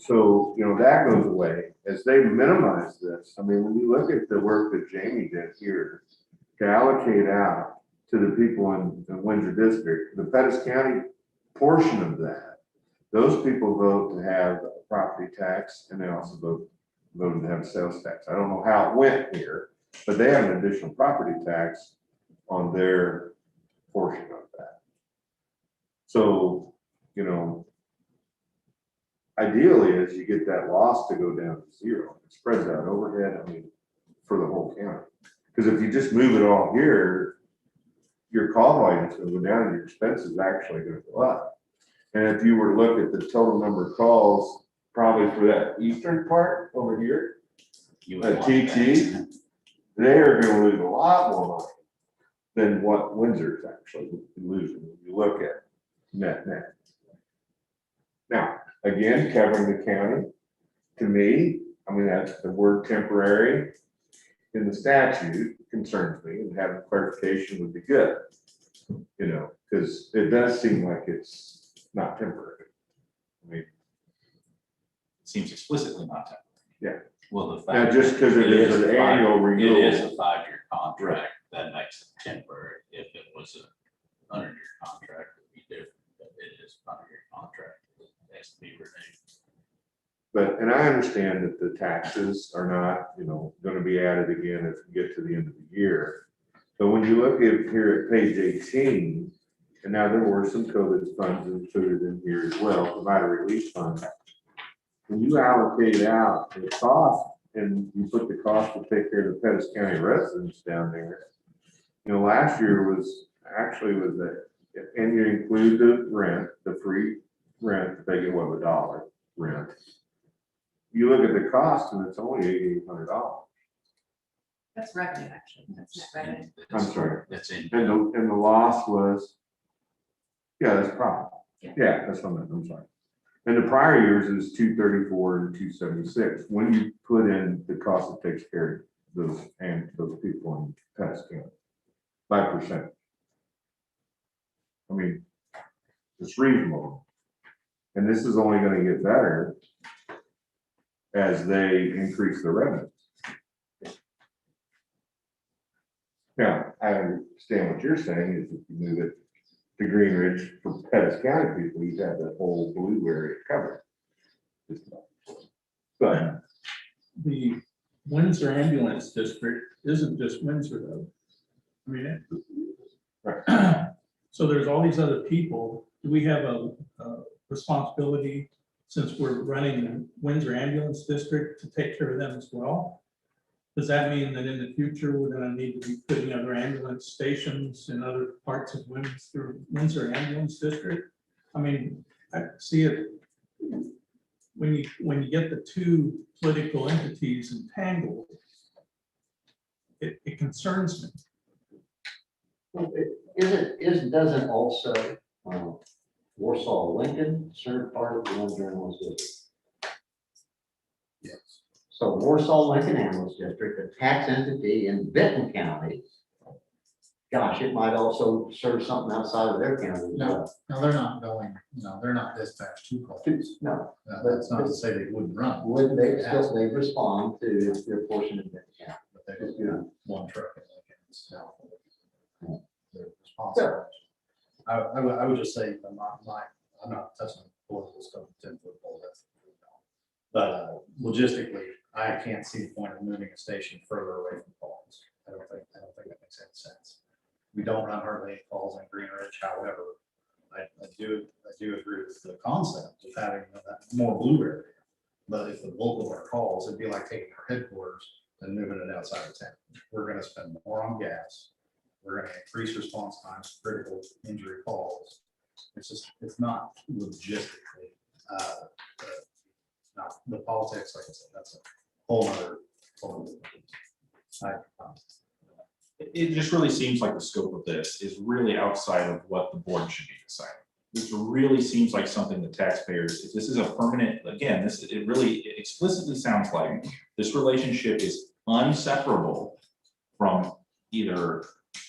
[SPEAKER 5] you know, that goes away as they minimize this. I mean, when you look at the work that Jamie did here to allocate out to the people in the Windsor district, the Pettis County portion of that, those people vote to have a property tax and they also voted to have a sales tax. I don't know how it went here, but they have an additional property tax on their portion of that. So, you know, ideally, as you get that loss to go down to 0, it spreads out overhead, I mean, for the whole county. Because if you just move it all here, your call volume is going to go down and your expense is actually going to go up. And if you were to look at the total number of calls, probably for that eastern part over here, at TT, they are going to lose a lot more money than what Windsor is actually losing when you look at net. Now, again, covering the county, to me, I mean, that's the word temporary in the statute concerns me, and having clarification would be good, you know, because it does seem like it's not temporary. I mean,
[SPEAKER 9] It seems explicitly not temporary.
[SPEAKER 5] yeah.
[SPEAKER 2] Well, the
[SPEAKER 5] Now,
[SPEAKER 2] fact.
[SPEAKER 5] just because it is an annual renewal.
[SPEAKER 2] It is a 5-year contract, that makes it temporary. If it was a 100-year contract, it would be different, but it is a 5-year contract. It has to be renewed.
[SPEAKER 5] But, and I understand that the taxes are not, you know, going to be added again as we get to the end of the year. But when you look at here at page 18, and now there were some COVID funds included in here as well, provider relief fund. When you allocate out the cost and you put the cost to take care of the Pettis County residents down there, you know, last year was that, and you include the rent, the free rent, that they get what, $1 rent. You look at the cost and it's only $8,800.
[SPEAKER 7] That's revenue, actually. That's net revenue.
[SPEAKER 5] I'm sorry.
[SPEAKER 2] That's in.
[SPEAKER 5] And the loss was, yeah, that's profit.
[SPEAKER 7] Yeah.
[SPEAKER 5] Yeah, that's what I meant, I'm sorry. And the prior years is 234 and 276. When you put in the cost that takes care of those people in Pettis County, 5%. I mean, it's reasonable. And this is only going to get better as they increase their revenue. Now, I understand what you're saying is if you move it to Green Ridge for Pettis County people, you have that whole blue area covered. But
[SPEAKER 6] The Windsor Ambulance District isn't just Windsor though. I mean, so there's all these other people. Do we have a responsibility, since we're running the Windsor Ambulance District, to take care of them as well? Does that mean that in the future, we're gonna need to be putting other ambulance stations in other parts of Windsor Ambulance District? I mean, I see it, when you get the 2 political entities entangled, it concerns me.
[SPEAKER 1] Well, doesn't also Warsaw Lincoln serve part of the Windsor Ambulance District?
[SPEAKER 5] yes,
[SPEAKER 1] So Warsaw Lincoln Ambulance District, a tax entity in Benton County, gosh, it might also serve something outside of their county.
[SPEAKER 4] No, no, they're not going, they're not dispatched to calls.
[SPEAKER 1] No,
[SPEAKER 4] That's not to say they wouldn't run,
[SPEAKER 1] wouldn't they still, they respond to their portion of the county.
[SPEAKER 4] but they don't have one truck in Lincoln. So they're responsible. I would just say, I'm not touching the political stuff, 10-foot pole, that's. But logistically, I can't see the point of moving a station further away from calls. I don't think that makes any sense. We don't run hardly any calls in Green Ridge, however, I do agree with the concept of having that more blue area. But if the bulk of our calls, it'd be like taking our headquarters and moving it outside of town. We're gonna spend more on gas. We're gonna increase response times, for critical injury calls. It's not logistically, not the politics, like I said, that's a whole other.
[SPEAKER 9] It just really seems like the scope of this is really outside of what the board should be deciding. This really seems like something the taxpayers, if this is a permanent, again, it really explicitly sounds like this relationship is inseparable from either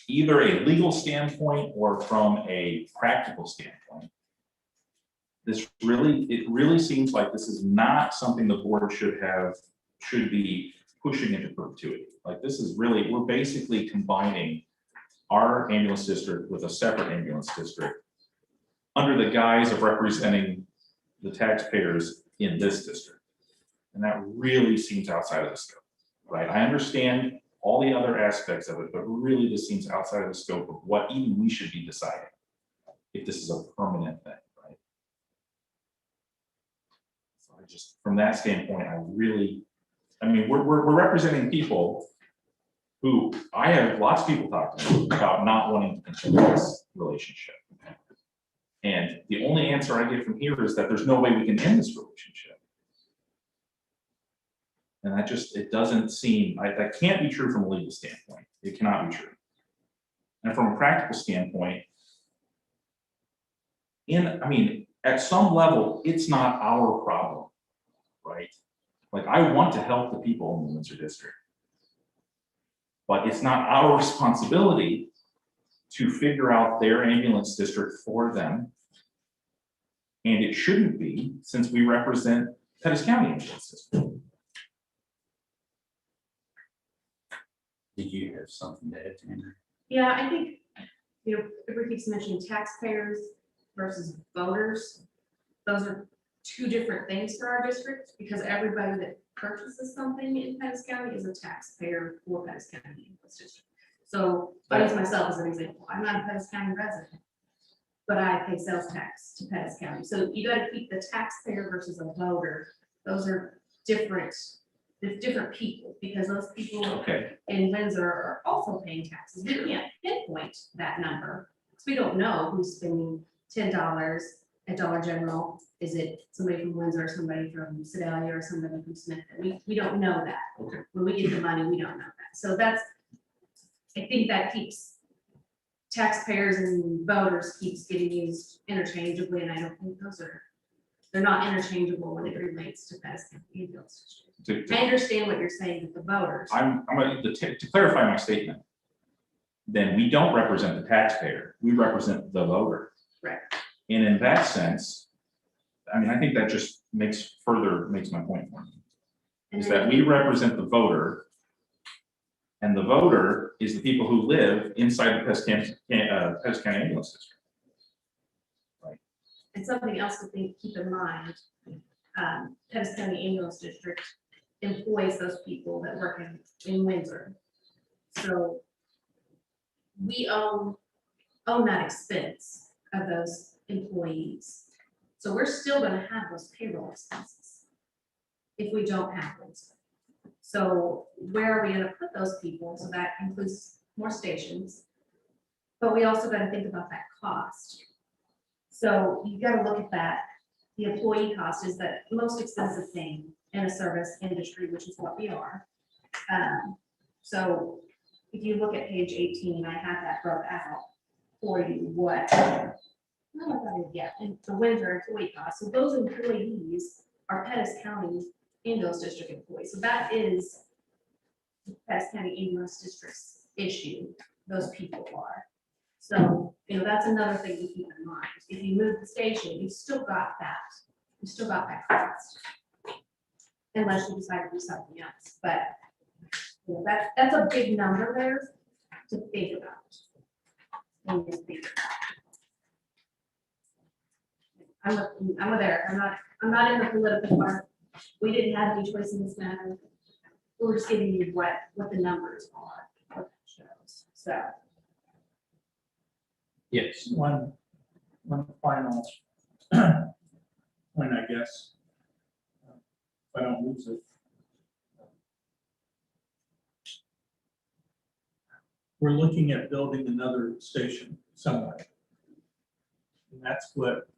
[SPEAKER 9] a legal standpoint or from a practical standpoint. It really seems like this is not something the board should be pushing into perpetuity. Like this is really, we're basically combining our ambulance district with a separate ambulance district under the guise of representing the taxpayers in this district. And that really seems outside of the scope, right? I understand all the other aspects of it, but really this seems outside of the scope of what even we should be deciding if this is a permanent thing, right? So I just, from that standpoint, I mean, we're representing people who I have lots of people talk to me about not wanting to continue this relationship. And the only answer I get from here is that there's no way we can end this relationship. And that just, it doesn't seem, that can't be true from a legal standpoint. It cannot be true. And from a practical standpoint, I mean, at some level, it's not our problem, right? Like I want to help the people in the Windsor district, but it's not our responsibility to figure out their ambulance district for them. And it shouldn't be, since we represent Pettis County Ambulance District.
[SPEAKER 2] Did you have something to add, Andrew?
[SPEAKER 7] Yeah, I think, everybody keeps mentioning taxpayers versus voters. Those are two different things for our district, because everybody that purchases something in Pettis County is a taxpayer for Pettis County Ambulance District. So I use myself as an example. I'm not a Pettis County resident, but I pay sales tax to Pettis County. So you got to keep the taxpayer versus a voter. Those are different people, because those people
[SPEAKER 9] Okay.
[SPEAKER 7] in Windsor are also paying taxes. We can't pinpoint that number, because we don't know who's spending $10 at Dollar General. Is it somebody from Windsor, somebody from Sedalia, or somebody from Smithton? We don't know that.
[SPEAKER 9] Okay.
[SPEAKER 7] When we get the money, we don't know that. So I think that keeps taxpayers and voters keeps getting used interchangeably, and I don't think they're not interchangeable when it relates to Pettis County Ambulance District. I understand what you're saying with the voters.
[SPEAKER 9] To clarify my statement, then we don't represent the taxpayer, we represent the voter.
[SPEAKER 7] Right.
[SPEAKER 9] And in that sense, I mean, I think that just makes my point for me.
[SPEAKER 7] And
[SPEAKER 9] Is
[SPEAKER 7] then-
[SPEAKER 9] that we represent the voter, and the voter is the people who live inside the Pettis County Ambulance District.
[SPEAKER 7] And something else to keep in mind, Pettis County Ambulance District employs those people that work in Windsor. So we own that expense of those employees. So we're still gonna have those payroll expenses if we don't have Windsor. So where are we gonna put those people? So that includes more stations, but we also gotta think about that cost. So you gotta look at that. The employee cost is the most expensive thing in a service industry, which is what we are. So if you look at page 18, I have that broke out for you, and the Windsor employee cost. So those employees are Pettis County Ambulance District employees. So that is the Pettis County Ambulance District's issue. those people are. So, that's another thing to keep in mind. If you move the station, you've still got that cost. Unless you decide to do something else, but that's a big number there to think about. When you think about it. I'm with Eric. I'm not in the political part. We didn't have any choice in this matter. We're just giving you what the numbers are, what that shows. So.
[SPEAKER 2] Yes.
[SPEAKER 6] One final point, I guess. If I don't lose it. We're looking at building another station somewhere. And that's what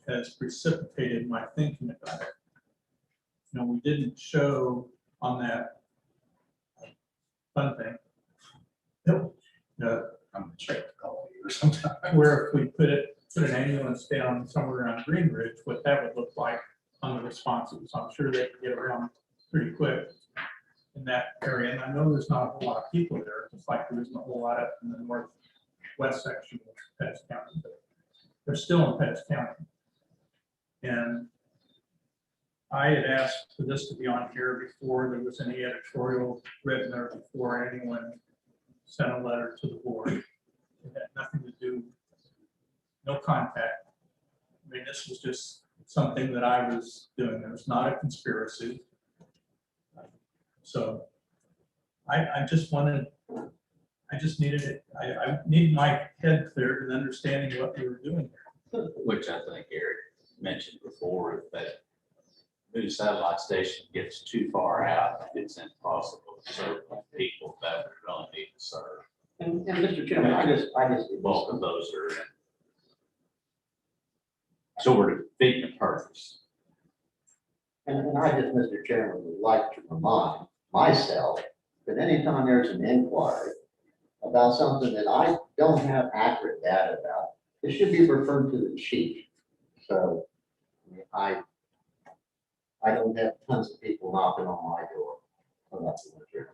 [SPEAKER 6] has precipitated my thinking about it. We didn't show on that fun thing.
[SPEAKER 4] I'm gonna check a couple of years sometime.
[SPEAKER 6] Where if we put an ambulance down somewhere around Green Ridge, what that would look like on the responses. I'm sure they can get around pretty quick in that area. And I know there's not a whole lot of people there, just like there isn't a whole lot up in the northwest section of Pettis County, but they're still in Pettis County. And I had asked for this to be on here before there was any editorial written or before anyone sent a letter to the board. It had nothing to do, no contact. I mean, this was just something that I was doing. It was not a conspiracy. So I just needed it. I need my head cleared and understanding what we were doing here.
[SPEAKER 2] Which I think Eric mentioned before, if that new satellite station gets too far out, it's impossible to serve the people that we really need to serve.
[SPEAKER 1] And Mr. Chairman, I just.
[SPEAKER 2] The bulk of those are in. So we're defeating the purpose.
[SPEAKER 1] And I just, Mr. Chairman, would like to remind myself that anytime there's an inquiry about something that I don't have accurate data about, it should be referred to the chief. So I don't have tons of people knocking on my door about the material.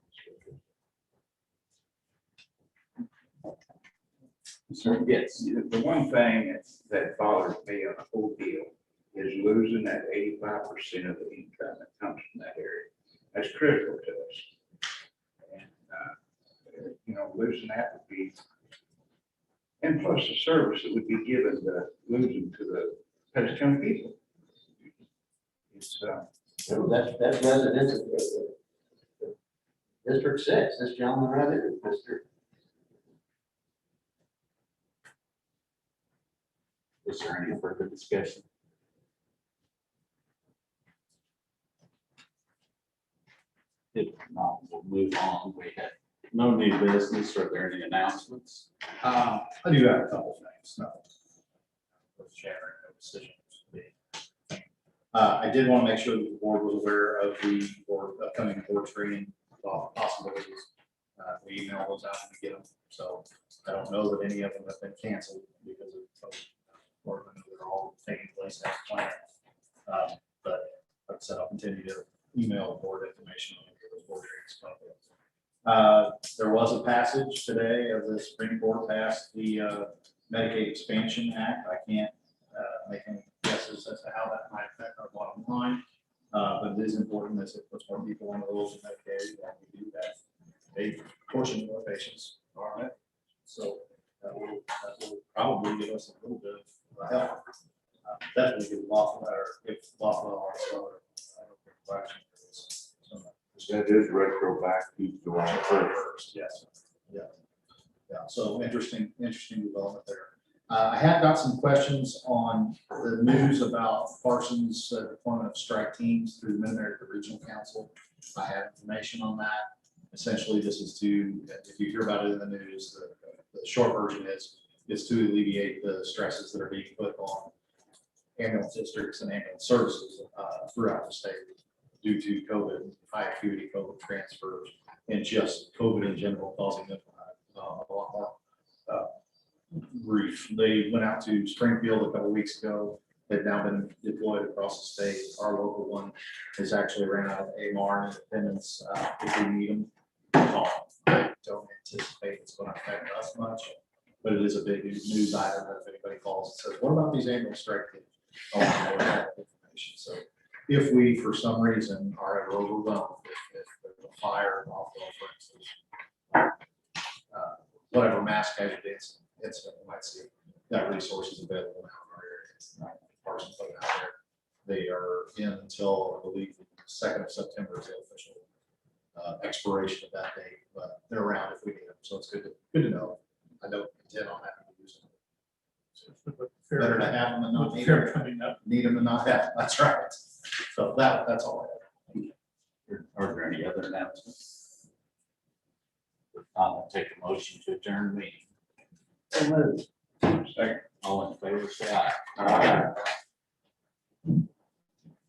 [SPEAKER 2] So, yes.
[SPEAKER 8] The one thing that bothers me on the whole deal is losing that 85% of the income that comes from that area. That's critical to us. And, losing that would be, and plus the service that would be given to losing to the Pettis County people. It's,
[SPEAKER 1] That's residents of District 6, this gentleman right here, Mr.
[SPEAKER 2] Is there any further discussion? If not, we'll move on. We have no new business. Are there any announcements?
[SPEAKER 4] I do have a couple things. No. Sharing no decisions. I did want to make sure that the board was aware of the upcoming board training possibilities. We emailed those out to get them. So I don't know that any of them have been canceled because of COVID. Or they're all taking place as planned. But like I said, I'll continue to email board information on those board trainings. There was a passage today of the Supreme Court passed the Medicaid Expansion Act. I can't make any guesses as to how that might affect our bottom line. But it is important as it puts more people on the rules of Medicaid, that we do that. A portion of our patients are on it. So that will probably give us a little bit of help. Definitely give Lawful or if Lawful also.
[SPEAKER 5] That is retro back to July 1st.
[SPEAKER 4] Yes. Yeah. So interesting development there. I have got some questions on the news about Parsons' deployment of strike teams through the Mid-America Regional Council. I have information on that. Essentially, this is to, if you hear about it in the news, the short version is to alleviate the stresses that are being put on ambulance districts and ambulance services throughout the state due to COVID, high acuity COVID transfers, and just COVID in general causing them a lot more grief. They went out to Springfield a couple of weeks ago. They've now been deployed across the state. Our local one is actually ran out of Amar and Independence if we need them. don't anticipate it's going to affect us much, but it is a big news item that if anybody calls and says, what about these ambulance strike teams? I want to know that information. So if we, for some reason, are ever overwhelmed, if there's a fire in Hoffman, for instance, whatever mass casualty incident we might see, that resource is available now in our area. It's not partially put out there. They are in until, I believe, the 2nd of September is the official expiration of that date, but they're around if we need them. So it's good to know. I don't intend on having to use them.
[SPEAKER 6] Fair-
[SPEAKER 4] Better to have them and not need
[SPEAKER 6] Fair
[SPEAKER 4] them.
[SPEAKER 6] coming up.
[SPEAKER 4] Need them and not have them. That's right. So that's all I have.
[SPEAKER 2] Are there any other announcements? If not, I'll take a motion to adjourn the meeting.
[SPEAKER 8] Second.
[SPEAKER 2] All in favor, say aye.
[SPEAKER 8] Aye.